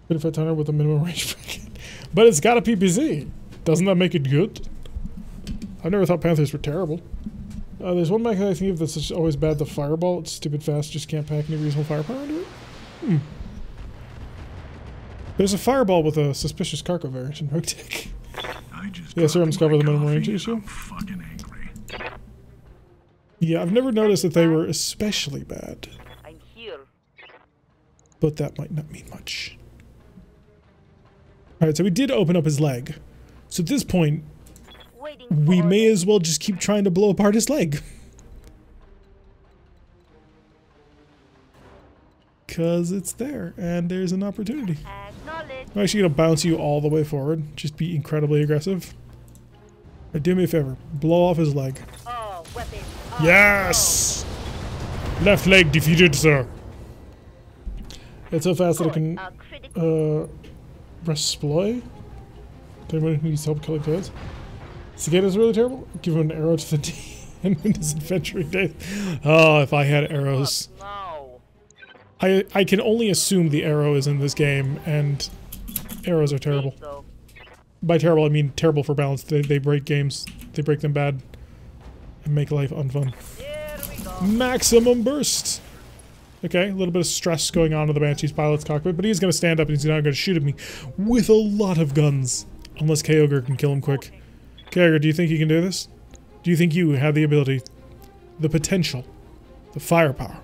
45 tonner with a minimum range bracket. But it's got a PPC. Doesn't that make it good? I never thought Panthers were terrible. There's one mech I think of that's always bad, the Fireball. It's stupid fast, just can't pack any reasonable firepower into it. There's a fireball with a suspicious cargo variant in BattleTech. I just Yeah, serums cover the minimum coffee range and issue. I'm fucking angry. Yeah, I've never noticed that they were especially bad. I'm here. But that might not mean much. Alright, so we did open up his leg. So at this point, Waiting we for may as well just keep trying to blow apart his leg. Because it's there, and there's an opportunity. acknowledge. I'm actually going to bounce you all the way forward. Just be incredibly aggressive. Right, do me a favor. Blow off his leg. Oh, weapon. Yes! Left leg defeated, sir. It's so fast that I can critical. resploy. Anyone who needs help killing toads. Cicada's really terrible. Give him an arrow to the D and win his adventuring days. Oh, if I had arrows. No. I can only assume the arrow is in this game, and arrows are terrible. So. By terrible, I mean terrible for balance. They break games. They break them bad. And make life unfun. Here we go. Maximum burst! Okay, a little bit of stress going on in the Banshee's pilot's cockpit, but he's going to stand up and he's not going to shoot at me with a lot of guns. Unless Kyogre can kill him quick. Kyogre, do you think you can do this? Do you think you have the ability, the potential, the firepower?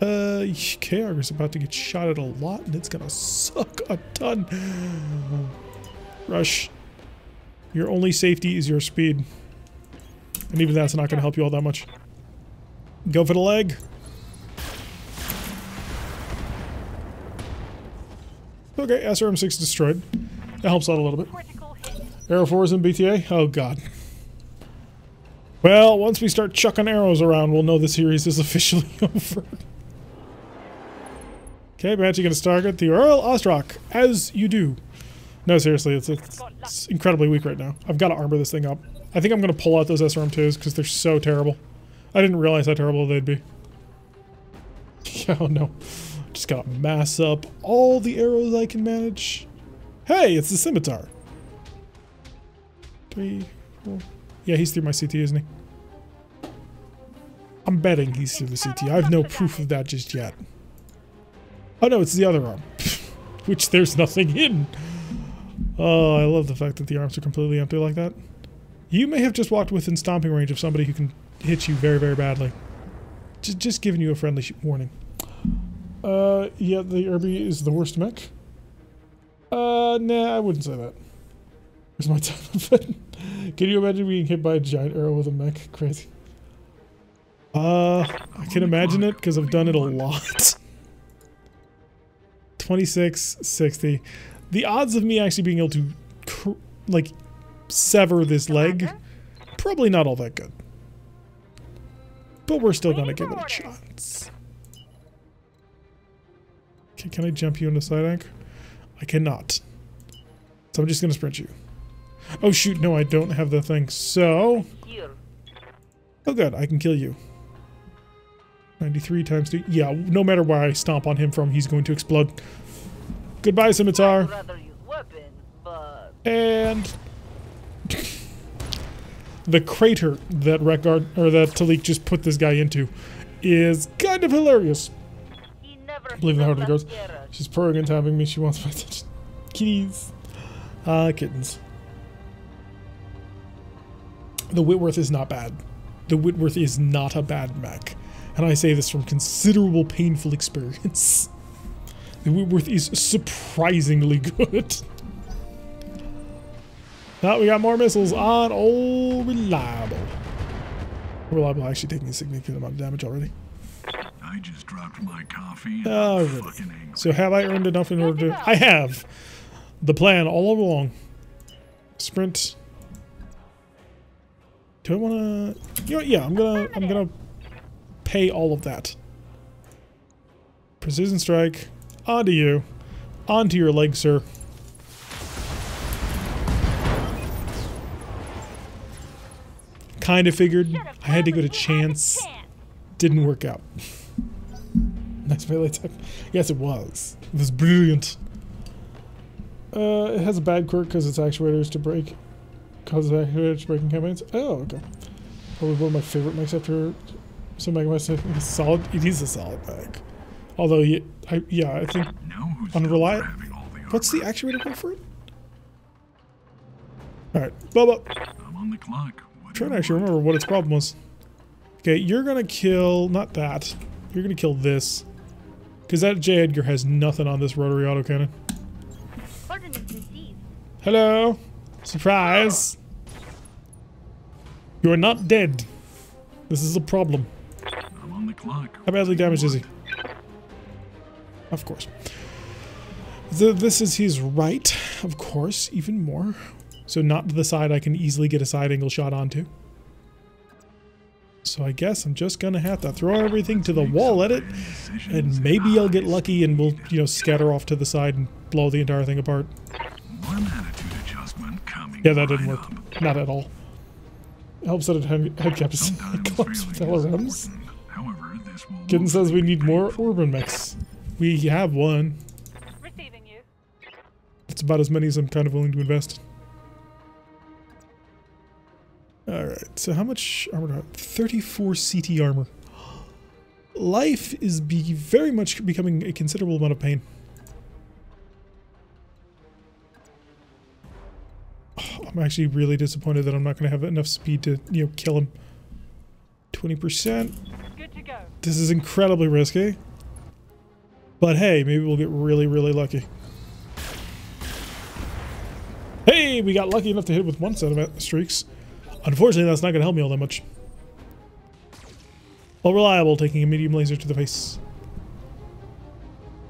Kyogre's about to get shot at a lot and it's going to suck a ton. Rush. Your only safety is your speed. And even that's not going to help you all that much. Go for the leg. Okay, SRM6 destroyed. That helps out a little bit. Critical hit. Arrow 4s in BTA? Oh god. Well, once we start chucking arrows around, we'll know the series is officially over. Okay, Banshee gonna target the Royal Ostrock, as you do. No, seriously, it's incredibly weak right now. I've got to armor this thing up. I think I'm gonna pull out those SRM2s because they're so terrible. I didn't realize how terrible they'd be. Oh no. Just gotta mass up all the arrows I can manage. Hey, it's the scimitar. 3, 4. Yeah, he's through my CT, isn't he? I'm betting he's through the CT. I have no proof of that just yet. Oh no, it's the other arm. Which there's nothing in. Oh, I love the fact that the arms are completely empty like that. You may have just walked within stomping range of somebody who can hit you very, very badly. Just giving you a friendly warning. Yeah, the Irby is the worst mech. Nah, I wouldn't say that. Where's my time of it? Can you imagine being hit by a giant arrow with a mech? Crazy. I can imagine it because I've done it a lot. 26, 60. The odds of me actually being able to, like, sever this leg, probably not all that good. But we're still gonna give it a chance. Okay, can I jump you into side anchor? I cannot. So I'm just gonna sprint you. Oh shoot, no, I don't have the thing. So... Oh good, I can kill you. 93 times 2. Yeah, no matter where I stomp on him from, he's going to explode. Goodbye, scimitar. And... the crater that that Talik just put this guy into is kind of hilarious. Believe in the heart of the girls. She's purring and tapping me. She wants my attention. Kitties. Kittens. The Whitworth is not bad. The Whitworth is not a bad mech. And I say this from considerable painful experience. The Whitworth is surprisingly good. Now we got more missiles on old Reliable. Reliable actually taking a significant amount of damage already. I just dropped my coffee. Oh, really? So have I earned enough in order to... I have! The plan all along. Sprint. Do I wanna... You know what? Yeah, I'm gonna pay all of that. Precision strike. Onto you. Onto your leg, sir. Kind of figured I had to go to chance. Didn't work out. Nice melee attack. Yes, it was. It was brilliant. It has a bad quirk because it's actuators to break. Causes actuators to breaking campaigns. Oh, okay. Probably one of my favorite mechs after some Mega Mech. Solid. It is a solid mech. Although, yeah, I think Know who's unreliable. having all the What's the armor? actuator code for it? Alright, Bubba. I'm on the clock. What I'm do trying to you actually want? remember what its problem was. Okay, you're gonna kill, not that. You're gonna kill this. Because that J. Edgar has nothing on this rotary autocannon. Coordinates received. Hello? Surprise! You are not dead. This is a problem. I'm on the clock. How badly damaged is he? Of course. This is his right, of course, even more. So not the side I can easily get a side angle shot onto. So I guess I'm just gonna have to throw everything to the wall at it, and maybe I'll get lucky and we'll, you know, scatter off to the side and blow the entire thing apart. One attitude adjustment coming. Yeah, that didn't right work. up. Not at all. It helps that it head caps Sometimes clumps with failing is LRMs. important. However, this will Kitten says we need more painful. Orban mechs. We have one. Receiving you. It's about as many as I'm kind of willing to invest. Alright, so how much armor do I have? 34 CT armor. Life is very much becoming a considerable amount of pain. I'm actually really disappointed that I'm not going to have enough speed to, you know, kill him. 20%. Good to go. This is incredibly risky. But hey, maybe we'll get really, really lucky. Hey, we got lucky enough to hit with one set of streaks. Unfortunately, that's not going to help me all that much. Well, reliable, taking a medium laser to the face.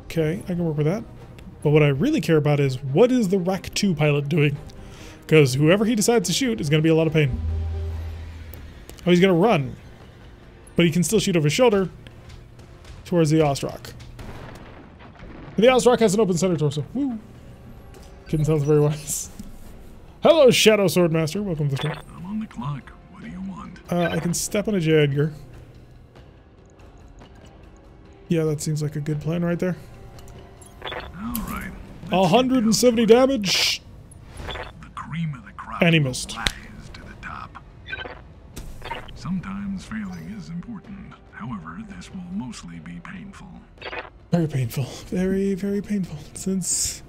Okay, I can work with that. But what I really care about is, what is the Rack 2 pilot doing? Because whoever he decides to shoot is going to be a lot of pain. Oh, he's going to run. But he can still shoot over his shoulder towards the Ostrock. And the Ostrock has an open center torso. Woo! Kitten sounds very wise. Hello, Shadow Swordmaster. Welcome to the stream. I'm on the clock. What do you want? I can step on a J. Edgar. Yeah, that seems like a good plan right there. All right. 170 damage. The cream of the crop. And he will missed. rise to the top. Sometimes failing is important. However, this will mostly be painful. Very painful. Very, very painful. Since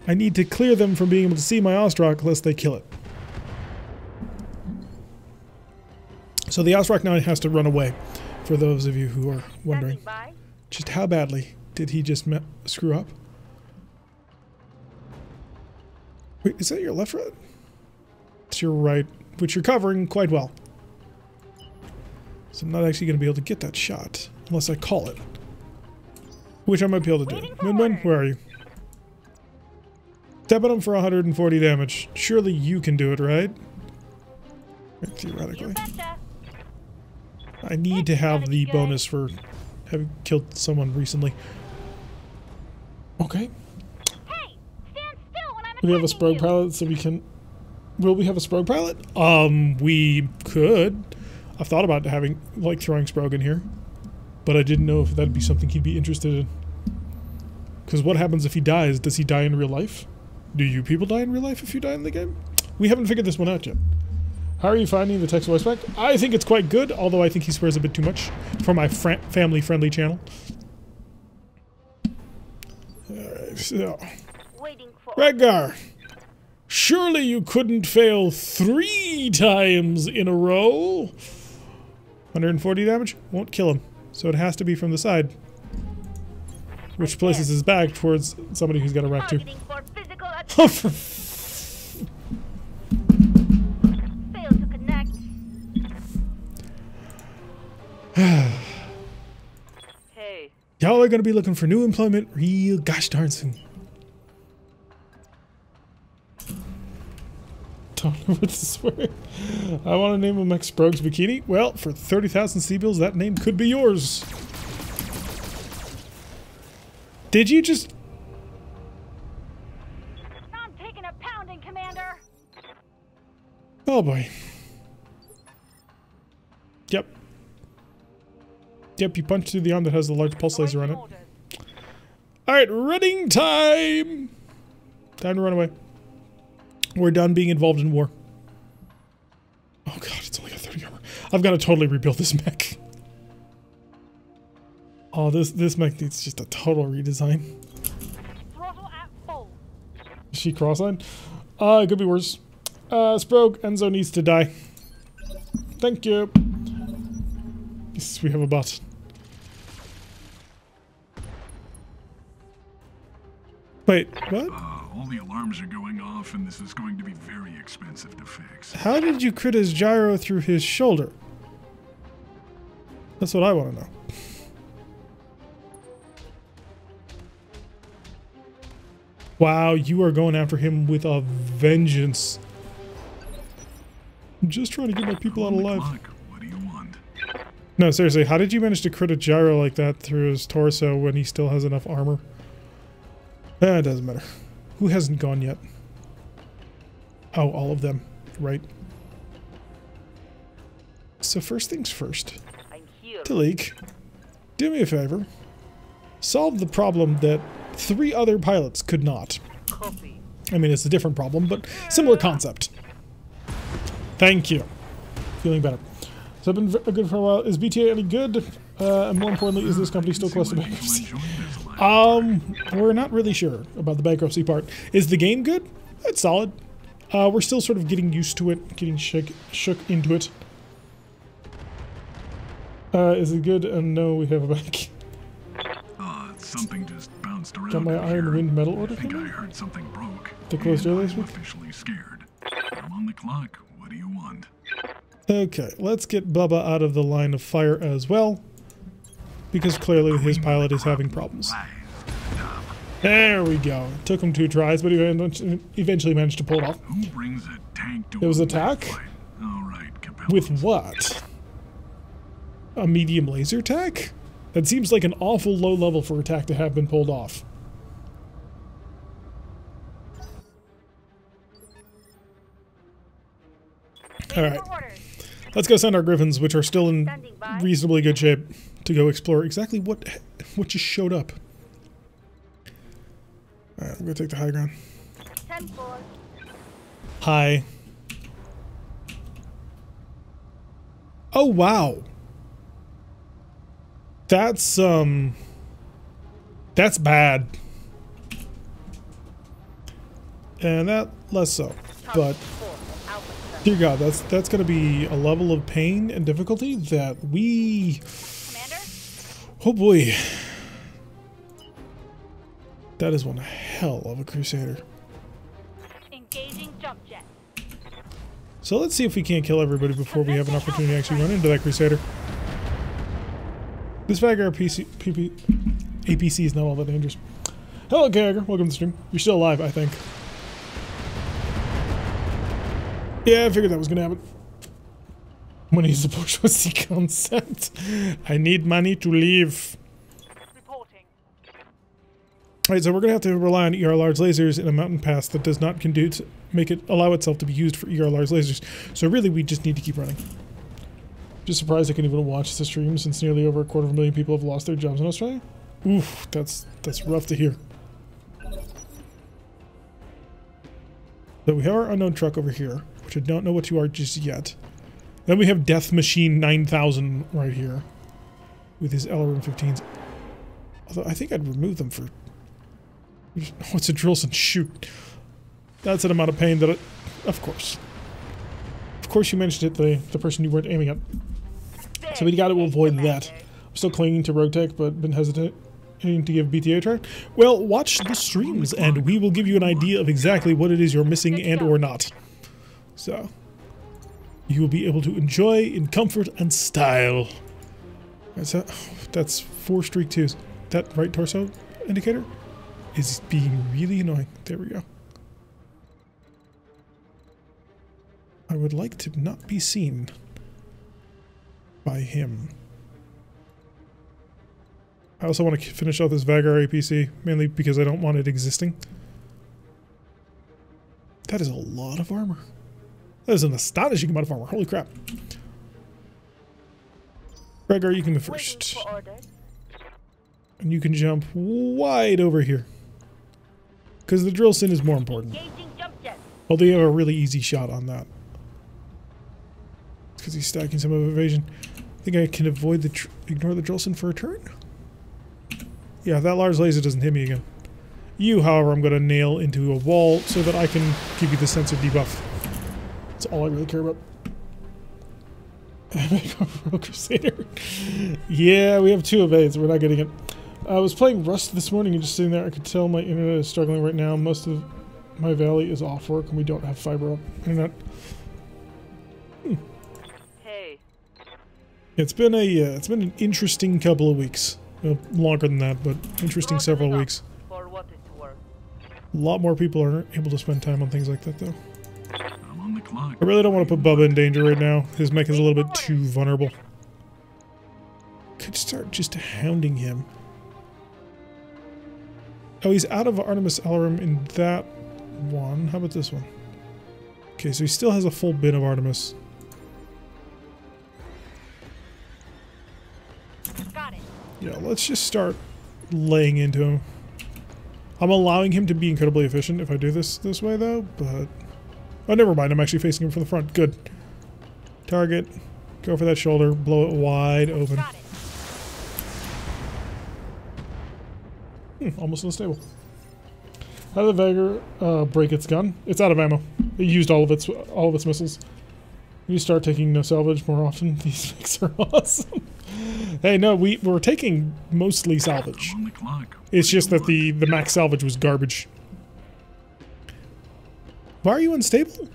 I need to clear them from being able to see my Ostrock lest they kill it. So the Ostrock now has to run away, for those of you who are wondering. Standing by. Just how badly did he just screw up? Wait, is that your left foot? It's your right, which you're covering quite well. So I'm not actually going to be able to get that shot, unless I call it. Which I might be able to do. Waiting for Min-Min, orders. where are you? Step at him for 140 damage. Surely you can do it, right? Theoretically. You betcha. I need to have the bonus for having killed someone recently. Okay. Hey, stand still when I'm We have a attacking Sprogue you. pilot, so we can... Will we have a Sprogue pilot? We could. I've thought about having, like, throwing Sprogue in here. But I didn't know if that'd be something he'd be interested in. Because what happens if he dies? Does he die in real life? Do you people die in real life if you die in the game? We haven't figured this one out yet. How are you finding the text voice back? I think it's quite good, although I think he swears a bit too much for my family-friendly channel. Alright, so... Waiting for Redgar! Surely you couldn't fail 3 times in a row? 140 damage? Won't kill him. So it has to be from the side. Which places his back towards somebody who's got a rack too. targeting for physical attack. Oh, for Fail to connect. Hey, y'all are gonna be looking for new employment real gosh darn soon. Don't know what to swear. I want to name him Max Sprogue's Bikini. Well, for 30,000 C-bills, that name could be yours. Did you just... I'm taking a pounding, Commander. Oh boy. Yep. Yep, you punched through the arm that has the large pulse laser on it. Awaiting orders. Alright, running time! Time to run away. We're done being involved in war. Oh god, it's only got 30 armor. I've got to totally rebuild this mech. Oh, this mech needs just a total redesign. Throttle at full. Is she cross-eyed? It could be worse. Sproke, Enzo needs to die. Thank you. Yes, we have a bot. Wait, what? All the alarms are going off, and this is going to be very expensive to fix. How did you crit his gyro through his shoulder? That's what I want to know. Wow, you are going after him with a vengeance. I'm just trying to get my people out alive. What do you want? No, seriously, how did you manage to crit a gyro like that through his torso when he still has enough armor? It doesn't matter. Who hasn't gone yet? Oh, all of them. Right. So first things first. I'm here. Talik, do me a favor. Solve the problem that 3 other pilots could not. Copy. I mean, it's a different problem, but similar concept. Thank you. Feeling better. So I've been good for a while. Is BTA any good? And more importantly, is this company still close to bankruptcy? We're not really sure about the bankruptcy part. Is the game good? It's solid. We're still sort of getting used to it, getting shook into it. Is it good? No, we have a bank. Something just bounced around. Got my Iron Wind metal order I think I coming? heard something broke. The closed and earlier I'm week? officially scared. I'm on the clock. What do you want? Okay, let's get Bubba out of the line of fire as well. Because clearly his pilot is having problems. There we go. It took him 2 tries, but he eventually managed to pull it off. Who brings a tank to It was a attack? fight? All right, Capella. With what? A medium laser attack? That seems like an awful low level for attack to have been pulled off. Alright. Let's go send our Griffins, which are still in reasonably good shape, to go explore exactly what just showed up. Alright, I'm gonna take the high ground. 10-4. Hi. Oh, wow. That's bad. And that less so. But dear God, that's gonna be a level of pain and difficulty that we Commander? oh boy. That is one hell of a crusader. Engaging jump jet. So let's see if we can't kill everybody before we have an opportunity to actually run into that crusader. This Vanguard APC is not all that dangerous. Hello, Gagger. Welcome to the stream. You're still alive, I think. Yeah, I figured that was gonna happen. Money is the bourgeoisie concept. I need money to leave. Reporting. Alright, so we're gonna have to rely on ER large lasers in a mountain pass that does not allow itself to be used for ER large lasers. So really, we just need to keep running. Just surprised I can even watch the stream since nearly over 250,000 people have lost their jobs in Australia. Oof, that's rough to hear. So we have our unknown truck over here, which I don't know what you are just yet. Then we have Death Machine 9000 right here with his LRM-15s. Although I think I'd remove them for... What's a Drillson? Shoot. That's an amount of pain that it... Of course. Of course you managed to hit the person you weren't aiming at. So we got to avoid that. I'm still clinging to Rogue Tech, but been hesitating to give BTA a try. Well, watch the streams, and we will give you an idea of exactly what it is you're missing and or not. So, you will be able to enjoy in comfort and style. That's 4 streak 2s. That right torso indicator is being really annoying. There we go. I would like to not be seen by him. I also want to finish off this Vagar APC, mainly because I don't want it existing. That is a lot of armor. That is an astonishing amount of armor. Holy crap. Vagar, you can go first. And you can jump wide over here. Because the Drillson is more important. Although you have a really easy shot on that. Because he's stacking some of evasion. I think I can avoid ignore the Drillson for a turn? Yeah, that large laser doesn't hit me again. You, however, I'm going to nail into a wall so that I can give you the sensor debuff. That's all I really care about. Rogue Crusader. Yeah, we have 2 evades. We're not getting it. I was playing Rust this morning and just sitting there. I could tell my internet is struggling right now. Most of my valley is off work and we don't have fiber up internet. Hey. It's been an interesting couple of weeks. Well, longer than that, but interesting several weeks. For what it's worth. A lot more people are able to spend time on things like that, though. I'm on the clock. I really don't want to put Bubba in danger right now. His mech is a little bit too vulnerable. Could start just hounding him. Oh, he's out of Artemis Alarum in that one. How about this one? Okay, so he still has a full bin of Artemis. Got it. Yeah, let's just start laying into him. I'm allowing him to be incredibly efficient if I do this way, though, but... Oh, never mind. I'm actually facing him from the front. Good. Target. Go for that shoulder. Blow it wide open. Got it. Almost unstable. How did the Veigar break its gun? It's out of ammo. It used all of its missiles. You start taking no salvage more often. These mechs are awesome. Hey, no, we're taking mostly salvage. I'm on the clock. It's just that the max salvage was garbage. Why are you unstable?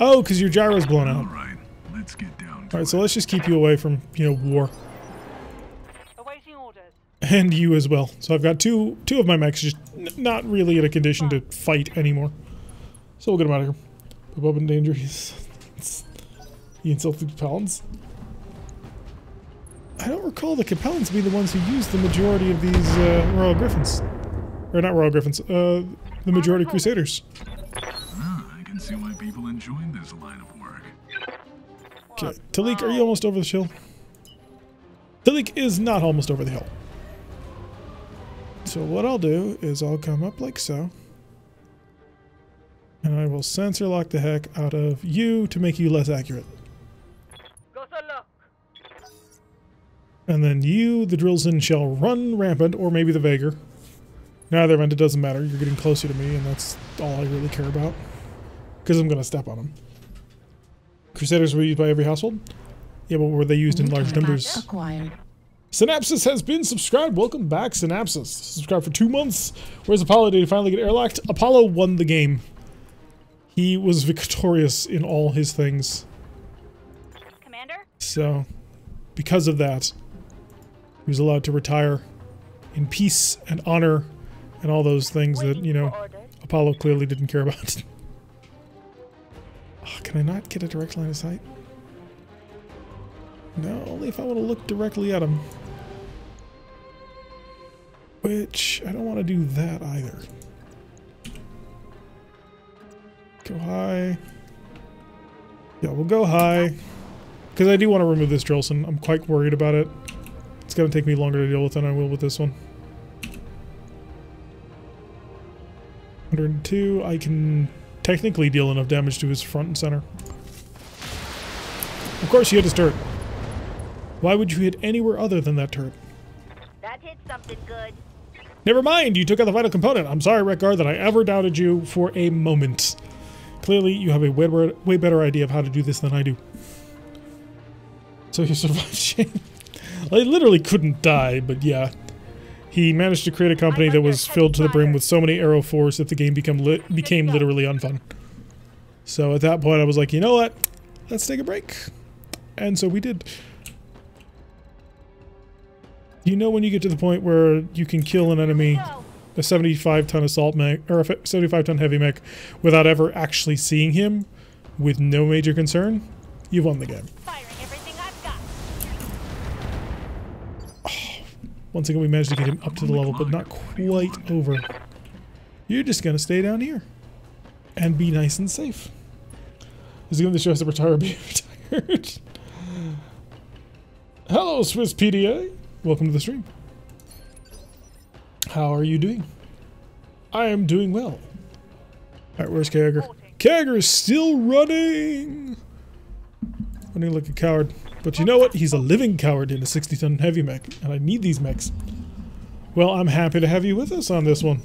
Oh, because your gyro's blown out. Alright, let's get down to Alright, it. so let's just keep you away from, war. Awaiting orders. And you as well. So I've got two of my mechs just not really in a condition to fight anymore. So we'll get them out of here. Put Bubba in danger. He insulted Capellans. I don't recall the Capellans being the ones who used the majority of these Royal Griffins. Or not Royal Griffins, the majority Crusaders. I can see why people enjoy this line of work. Okay, Talik, are you almost over the hill? Talik is not almost over the hill. So what I'll do is I'll come up like so. And I will sensor lock the heck out of you to make you less accurate. Go solo. And then you, the Drillson, shall run rampant, or maybe the Veigar. Neither event, it doesn't matter. You're getting closer to me, and that's all I really care about. Because I'm going to step on them. Crusaders were used by every household? Yeah, but were they used in large numbers? Acquired. Synapsis has been subscribed. Welcome back, Synapsis. Subscribed for 2 months. Where's Apollo? Did he finally get airlocked? Apollo won the game. He was victorious in all his things. Commander? So, because of that, he was allowed to retire in peace and honor and all those things that, Apollo clearly didn't care about. Oh, can I not get a direct line of sight? No, only if I want to look directly at him. Which, I don't want to do that either. Go high. Yeah, we'll go high. Because I do want to remove this Drillson. I'm quite worried about it. It's going to take me longer to deal with than I will with this one. 102, I can technically deal enough damage to his front and center. Of course you hit his turret. Why would you hit anywhere other than that turret? That hit something good. Never mind, you took out the vital component. I'm sorry, Rekgar, that I ever doubted you for a moment. Clearly, you have a way better idea of how to do this than I do. So you survived, Shane. I literally couldn't die, but yeah. He managed to create a company that was filled to the brim with so many arrow fours that the game became literally unfun. So at that point, I was like, you know what? Let's take a break. And so we did. You know when you get to the point where you can kill an enemy, a 75-ton assault mech, or a 75-ton heavy mech, without ever actually seeing him, with no major concern, you've won the game. Firing everything I've got. Once again, we managed to get him up to the level, but not quite over. You're just gonna stay down here and be nice and safe. This is going to show us to retire or be retired. Hello, Swiss PDA. Welcome to the stream. How are you doing? I am doing well. Alright, where's Kager? Kager is still running! Running like a coward. But you know what? He's a living coward in a 60-ton heavy mech, and I need these mechs. Well, I'm happy to have you with us on this one.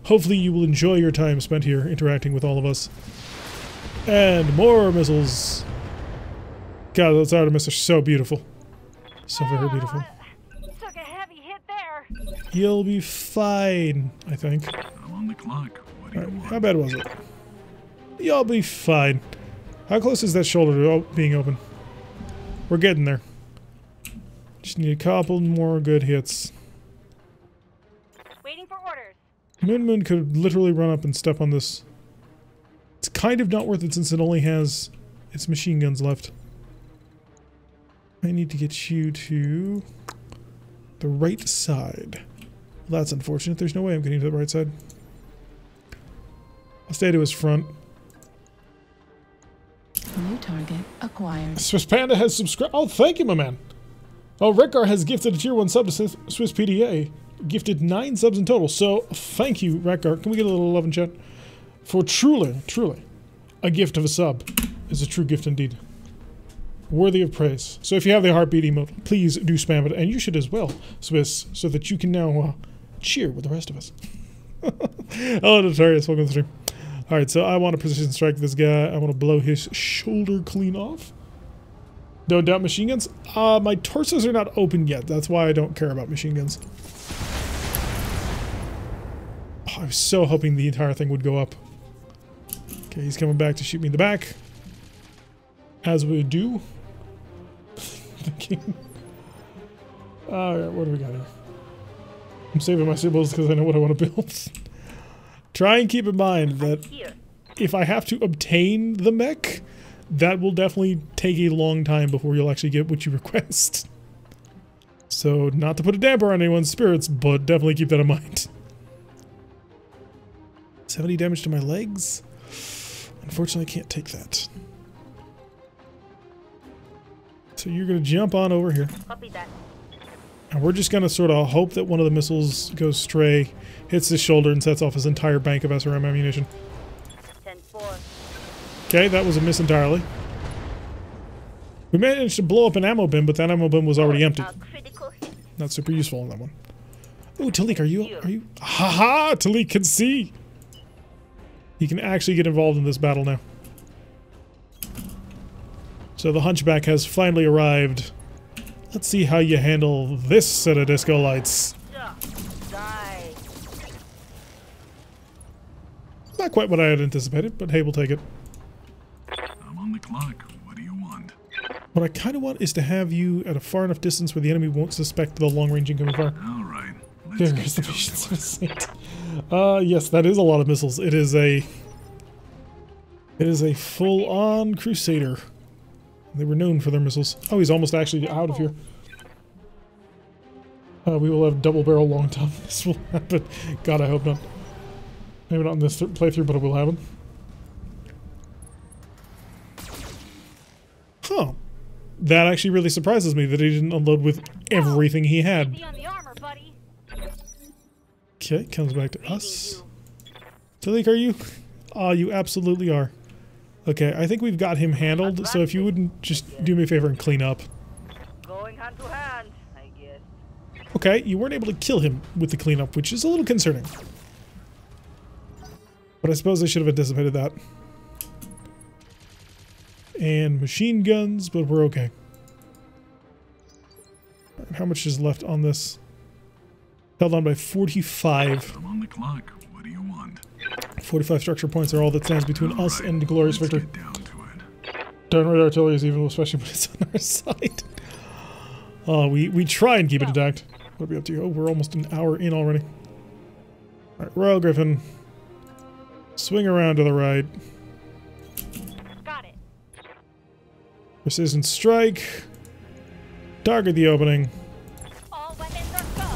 Hopefully you will enjoy your time spent here interacting with all of us. And more missiles. God, those Artemis are so beautiful. So very beautiful. Took a heavy hit there. You'll be fine, I think. I'm on the clock. What do you want? How bad was it? You'll be fine. How close is that shoulder to being open? We're getting there. Just need a couple more good hits. Waiting for orders. Moon could literally run up and step on this. It's kind of not worth it since it only has its machine guns left. I need to get you to the right side. Well, that's unfortunate. There's no way I'm getting to the right side. I'll stay to his front. New target acquired. Swiss Panda has subscribed. Oh, thank you, my man. Oh, Rekgar has gifted a tier 1 sub to Swiss PDA. Gifted 9 subs in total. So, thank you, Rekgar. Can we get a little love in chat? For truly, a gift of a sub is a true gift indeed. Worthy of praise. So if you have the heartbeat emote, please do spam it. And you should as well, Swiss, so that you can now cheer with the rest of us. Oh, Notorious, welcome to the stream. Alright, so I want to precision strike this guy. I want to blow his shoulder clean off. Don't doubt machine guns. My torsos are not open yet. That's why I don't care about machine guns. Oh, I was so hoping the entire thing would go up. Okay, he's coming back to shoot me in the back. As we do. Alright, what do we got here? I'm saving my symbols because I know what I want to build. Try and keep in mind that if I have to obtain the mech, that will definitely take a long time before you'll actually get what you request. So, not to put a damper on anyone's spirits, but definitely keep that in mind. 70 damage to my legs? Unfortunately, I can't take that. So you're going to jump on over here. Copy that. And we're just going to sort of hope that one of the missiles goes stray, hits his shoulder, and sets off his entire bank of SRM ammunition. 10-4. Okay, that was a miss entirely. We managed to blow up an ammo bin, but that ammo bin was already empty. Critical hit. Not super useful on that one. Oh, Talik, are you? Haha! Talik can see! He can actually get involved in this battle now. So the Hunchback has finally arrived. Let's see how you handle this set of disco lights. Die. Not quite what I had anticipated, but hey, we'll take it. I'm on the clock. What do you want? What I kind of want is to have you at a far enough distance where the enemy won't suspect the long-range incoming fire. All right. There is the patience of a saint. Yes, that is a lot of missiles. It is a full-on crusader. They were known for their missiles. Oh, he's almost actually out of here. We will have double barrel long time. This will happen. God, I hope not. Maybe not in this playthrough, but it will happen. Huh. That actually really surprises me that he didn't unload with everything he had. Easy on the armor, buddy. Okay, comes back to us. Talik, are you? Oh, you absolutely are. Okay, I think we've got him handled, so if you wouldn't just do me a favor and clean up. Going hand to hand, I guess. Okay, you weren't able to kill him with the cleanup, which is a little concerning. But I suppose I should have anticipated that. And machine guns, but we're okay. How much is left on this? Held on by 45. I'm on the clock. What do you want? 45 structure points are all that stands between us and glorious victory. Get down to it. Downright artillery is evil, especially when it's on our side. We try and keep it intact. What are we up to? Oh, we're almost an hour in already. Alright, Royal Griffin. Swing around to the right. Got it. Precision strike. Target the opening. All weapons are go.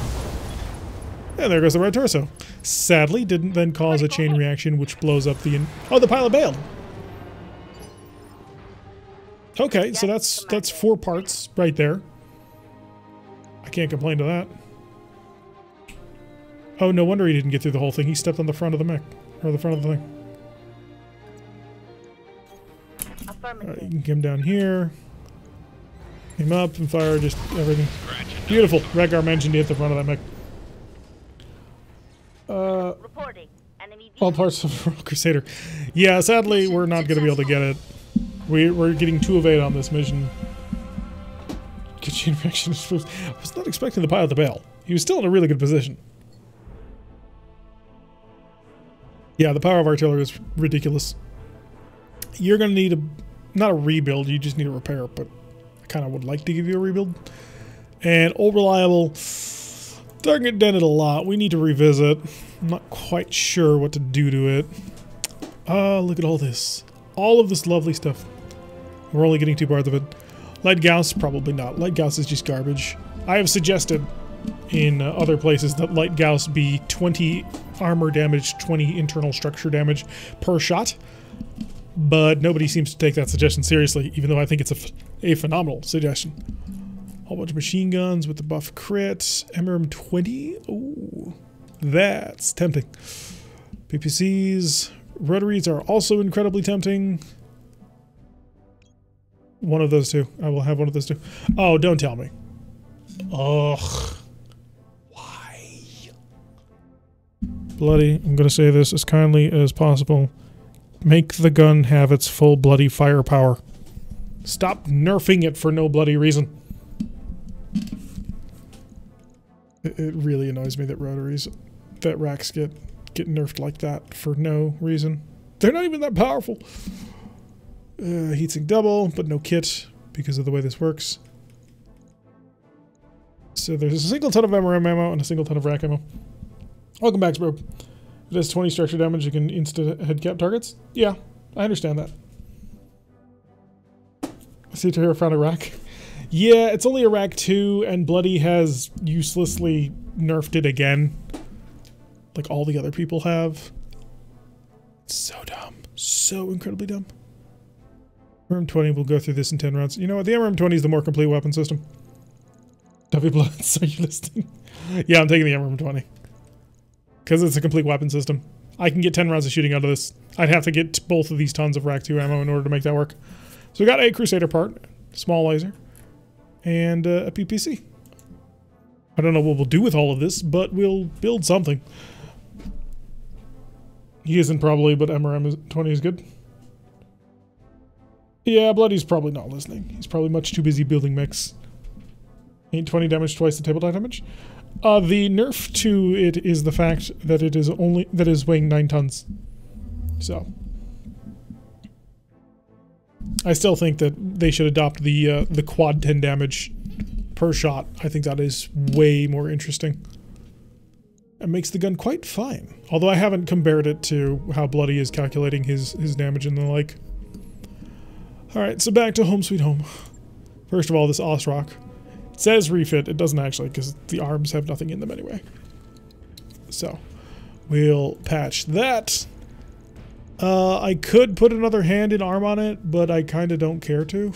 And there goes the right torso. Sadly, didn't then cause a chain reaction which blows up the... Oh, the pilot bailed! Okay, so that's 4 parts right there. I can't complain to that. Oh, no wonder he didn't get through the whole thing. He stepped on the front of the mech. Or the front of the thing. Alright, you can come down here. Aim up and fire just everything. Beautiful. Rekgar mentioned he hit the front of that mech. Reporting. Enemy All parts of Royal Crusader. Yeah, sadly, we're not going to be able to get it. We're getting 2 of 8 on this mission. Kitchen reaction is supposed. I was not expecting the pilot to bail. He was still in a really good position. Yeah, the power of artillery is ridiculous. You're going to need a, not a rebuild, you just need a repair, but I kind of would like to give you a rebuild. And old reliable, target dented a lot. We need to revisit. I'm not quite sure what to do to it. Look at all this. All of this lovely stuff. We're only getting 2 parts of it. Light Gauss, probably not. Light Gauss is just garbage. I have suggested in other places that Light Gauss be 20 armor damage, 20 internal structure damage per shot. But nobody seems to take that suggestion seriously, even though I think it's a phenomenal suggestion. Whole bunch of machine guns with the buff crit. MRM-20? Ooh, that's tempting. PPCs. Rotaries are also incredibly tempting. One of those 2. I will have one of those 2. Oh, don't tell me. Ugh. Why? Bloody, I'm going to say this as kindly as possible. Make the gun have its full bloody firepower. Stop nerfing it for no bloody reason. It really annoys me that rotaries, that racks get nerfed like that for no reason. They're not even that powerful. Heatsink double, but no kit because of the way this works. So there's a single ton of MRM ammo and a single ton of rack ammo. Welcome back, bro. It has 20 structure damage. You can insta headcap targets. Yeah, I understand that. See to here, found a rack. Yeah, it's only a rack 2, and Bloody has uselessly nerfed it again. Like all the other people have. So dumb. So incredibly dumb. MRM-20 will go through this in 10 rounds. You know what? The MRM-20 is the more complete weapon system. Duffy Bloods, are you listening? Yeah, I'm taking the MRM-20. Because it's a complete weapon system. I can get 10 rounds of shooting out of this. I'd have to get both of these tons of Rack 2 ammo in order to make that work. So we got a Crusader part, small laser, and a PPC. I don't know what we'll do with all of this, but we'll build something. He isn't probably, but MRM-20 is good. Yeah, Bloody's probably not listening. He's probably much too busy building mechs. Ain't 20 damage twice the tabletop damage. The nerf to it is the fact that it is weighing 9 tons. So I still think that they should adopt the quad 10 damage per shot. I think that is way more interesting. It makes the gun quite fine. Although I haven't compared it to how Bloody is calculating his damage and the like. Alright, so back to home sweet home. First of all, this Osrock. It says refit, it doesn't actually, because the arms have nothing in them anyway. So, we'll patch that. I could put another hand in arm on it, but I kind of don't care to.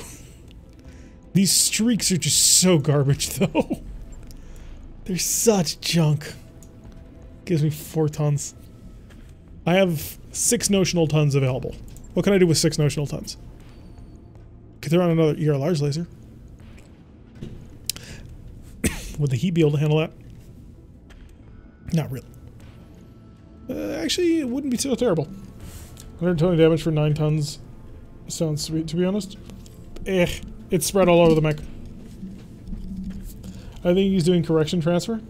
These streaks are just so garbage, though. They're such junk. Gives me 4 tons. I have 6 notional tons available. What can I do with 6 notional tons? Could throw on another ER large laser. Would the heat be able to handle that? Not really. Actually, it wouldn't be so terrible. 120 damage for 9 tons. Sounds sweet, to be honest. It's spread all over the mech. I think he's doing correction transfer.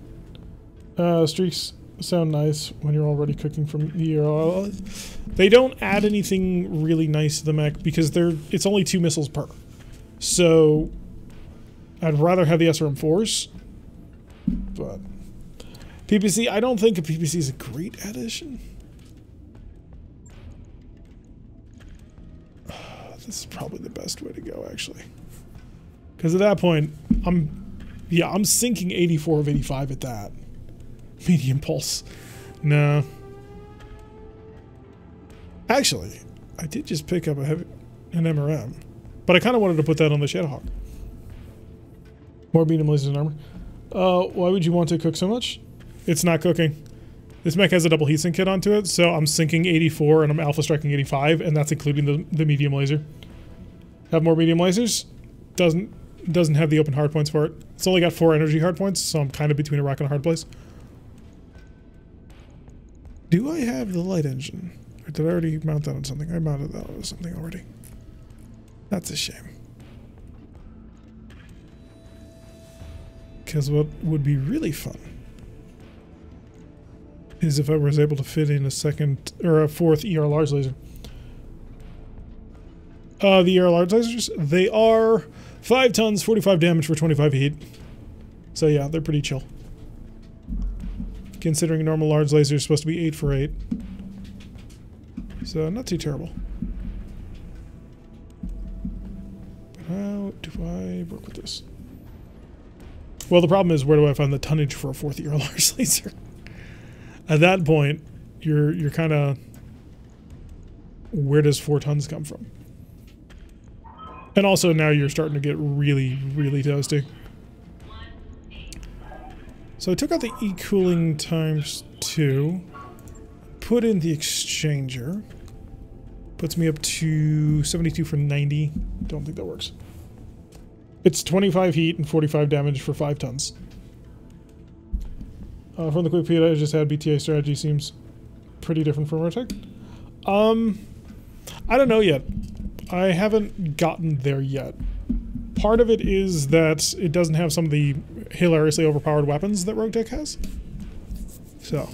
Streaks sound nice when you're already cooking from the ER. They don't add anything really nice to the mech because it's only 2 missiles per. So I'd rather have the SRM-4s. But PPC, I don't think a PPC is a great addition. This is probably the best way to go, actually. Because at that point, I'm sinking 84 of 85 at that. Medium pulse. No. Actually, I did just pick up an MRM. But I kind of wanted to put that on the Shadowhawk. More medium lasers and armor. Why would you want to cook so much? It's not cooking. This mech has a double heatsink kit onto it, so I'm sinking 84 and I'm alpha striking 85, and that's including the medium laser. Have more medium lasers? Doesn't have the open hardpoints for it. It's only got 4 energy hardpoints, so I'm kind of between a rock and a hard place. Do I have the light engine? Or did I already mount that on something? I mounted that on something already. That's a shame. Because what would be really fun is if I was able to fit in a second or a fourth ER large laser. The ER large lasers, they are 5 tons, 45 damage for 25 heat. So yeah, they're pretty chill. Considering a normal large laser is supposed to be 8 for 8. So not too terrible. But how do I work with this? Well, the problem is, where do I find the tonnage for a 4th ER large laser? At that point, you're kind of, where does 4 tons come from? And also now you're starting to get really, really toasty. So I took out the e-cooling times 2, put in the exchanger, puts me up to 72 for 90. Don't think that works. It's 25 heat and 45 damage for 5 tons. From the quick feed I just had, BTA strategy seems pretty different from Rotec. I don't know yet. I haven't gotten there yet. Part of it is that it doesn't have some of the hilariously overpowered weapons that Rotec has. So,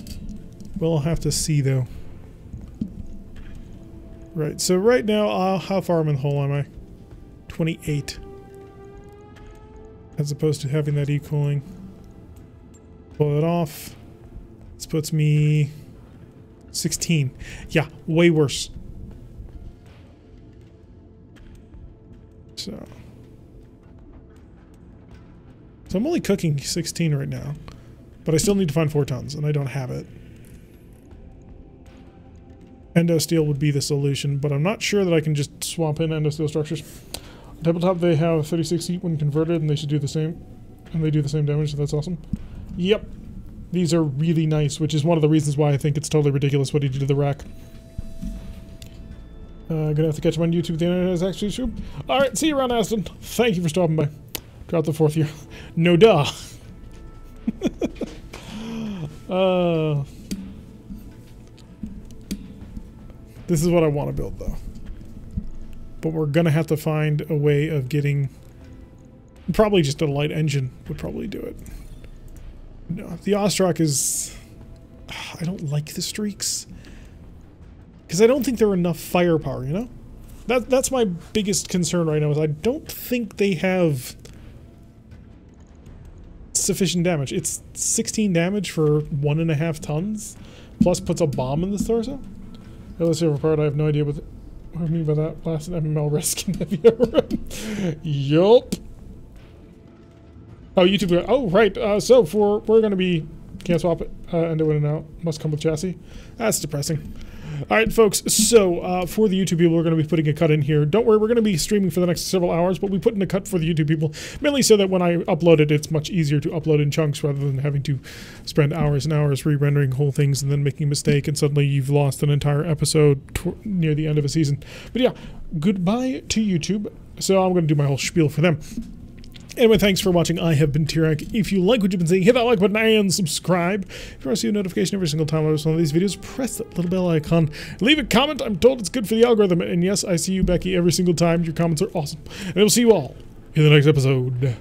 we'll have to see though. Right, so right now, how far in the hole am I? 28. As opposed to having that e-cooling. Pull it off. This puts me 16. Yeah, way worse. So I'm only cooking 16 right now, but I still need to find 4 tons, and I don't have it. Endo steel would be the solution, but I'm not sure that I can just swap in endo steel structures. On tabletop, they have 36 heat when converted, and they should do the same. And they do the same damage, so that's awesome. Yep. These are really nice, which is one of the reasons why I think it's totally ridiculous what he did to the rack. Gonna have to catch him on YouTube. The internet is actually true. Alright, see you around, Aston. Thank you for stopping by. Got the 4th year. No duh. This is what I want to build, though. But we're gonna have to find a way of getting... Probably just a light engine would probably do it. No, the Ostrak is... I don't like the streaks. Because I don't think they're enough firepower, you know? That's my biggest concern right now, is I don't think they have sufficient damage. It's 16 damage for 1.5 tons, plus puts a bomb in the torso. Let's see overpowered. I have no idea what I mean by that. Last MML risk in heavy run. Yup. Oh, YouTube. Oh, right. So we're going to be... Can't swap it. Endo in and out. Must come with chassis. That's depressing. Alright, folks, so for the YouTube people, we're going to be putting a cut in here. Don't worry, we're going to be streaming for the next several hours, but we put in a cut for the YouTube people, mainly so that when I upload it, it's much easier to upload in chunks rather than having to spend hours and hours re-rendering whole things and then making a mistake, and suddenly you've lost an entire episode near the end of a season. But yeah, goodbye to YouTube. So I'm going to do my whole spiel for them. Anyway, thanks for watching. I have been T-Rack. If you like what you've been seeing, hit that like button and subscribe. If you want to see a notification every single time I post one of these videos, press that little bell icon. Leave a comment. I'm told it's good for the algorithm. And yes, I see you, Becky, every single time. Your comments are awesome. And we'll see you all in the next episode.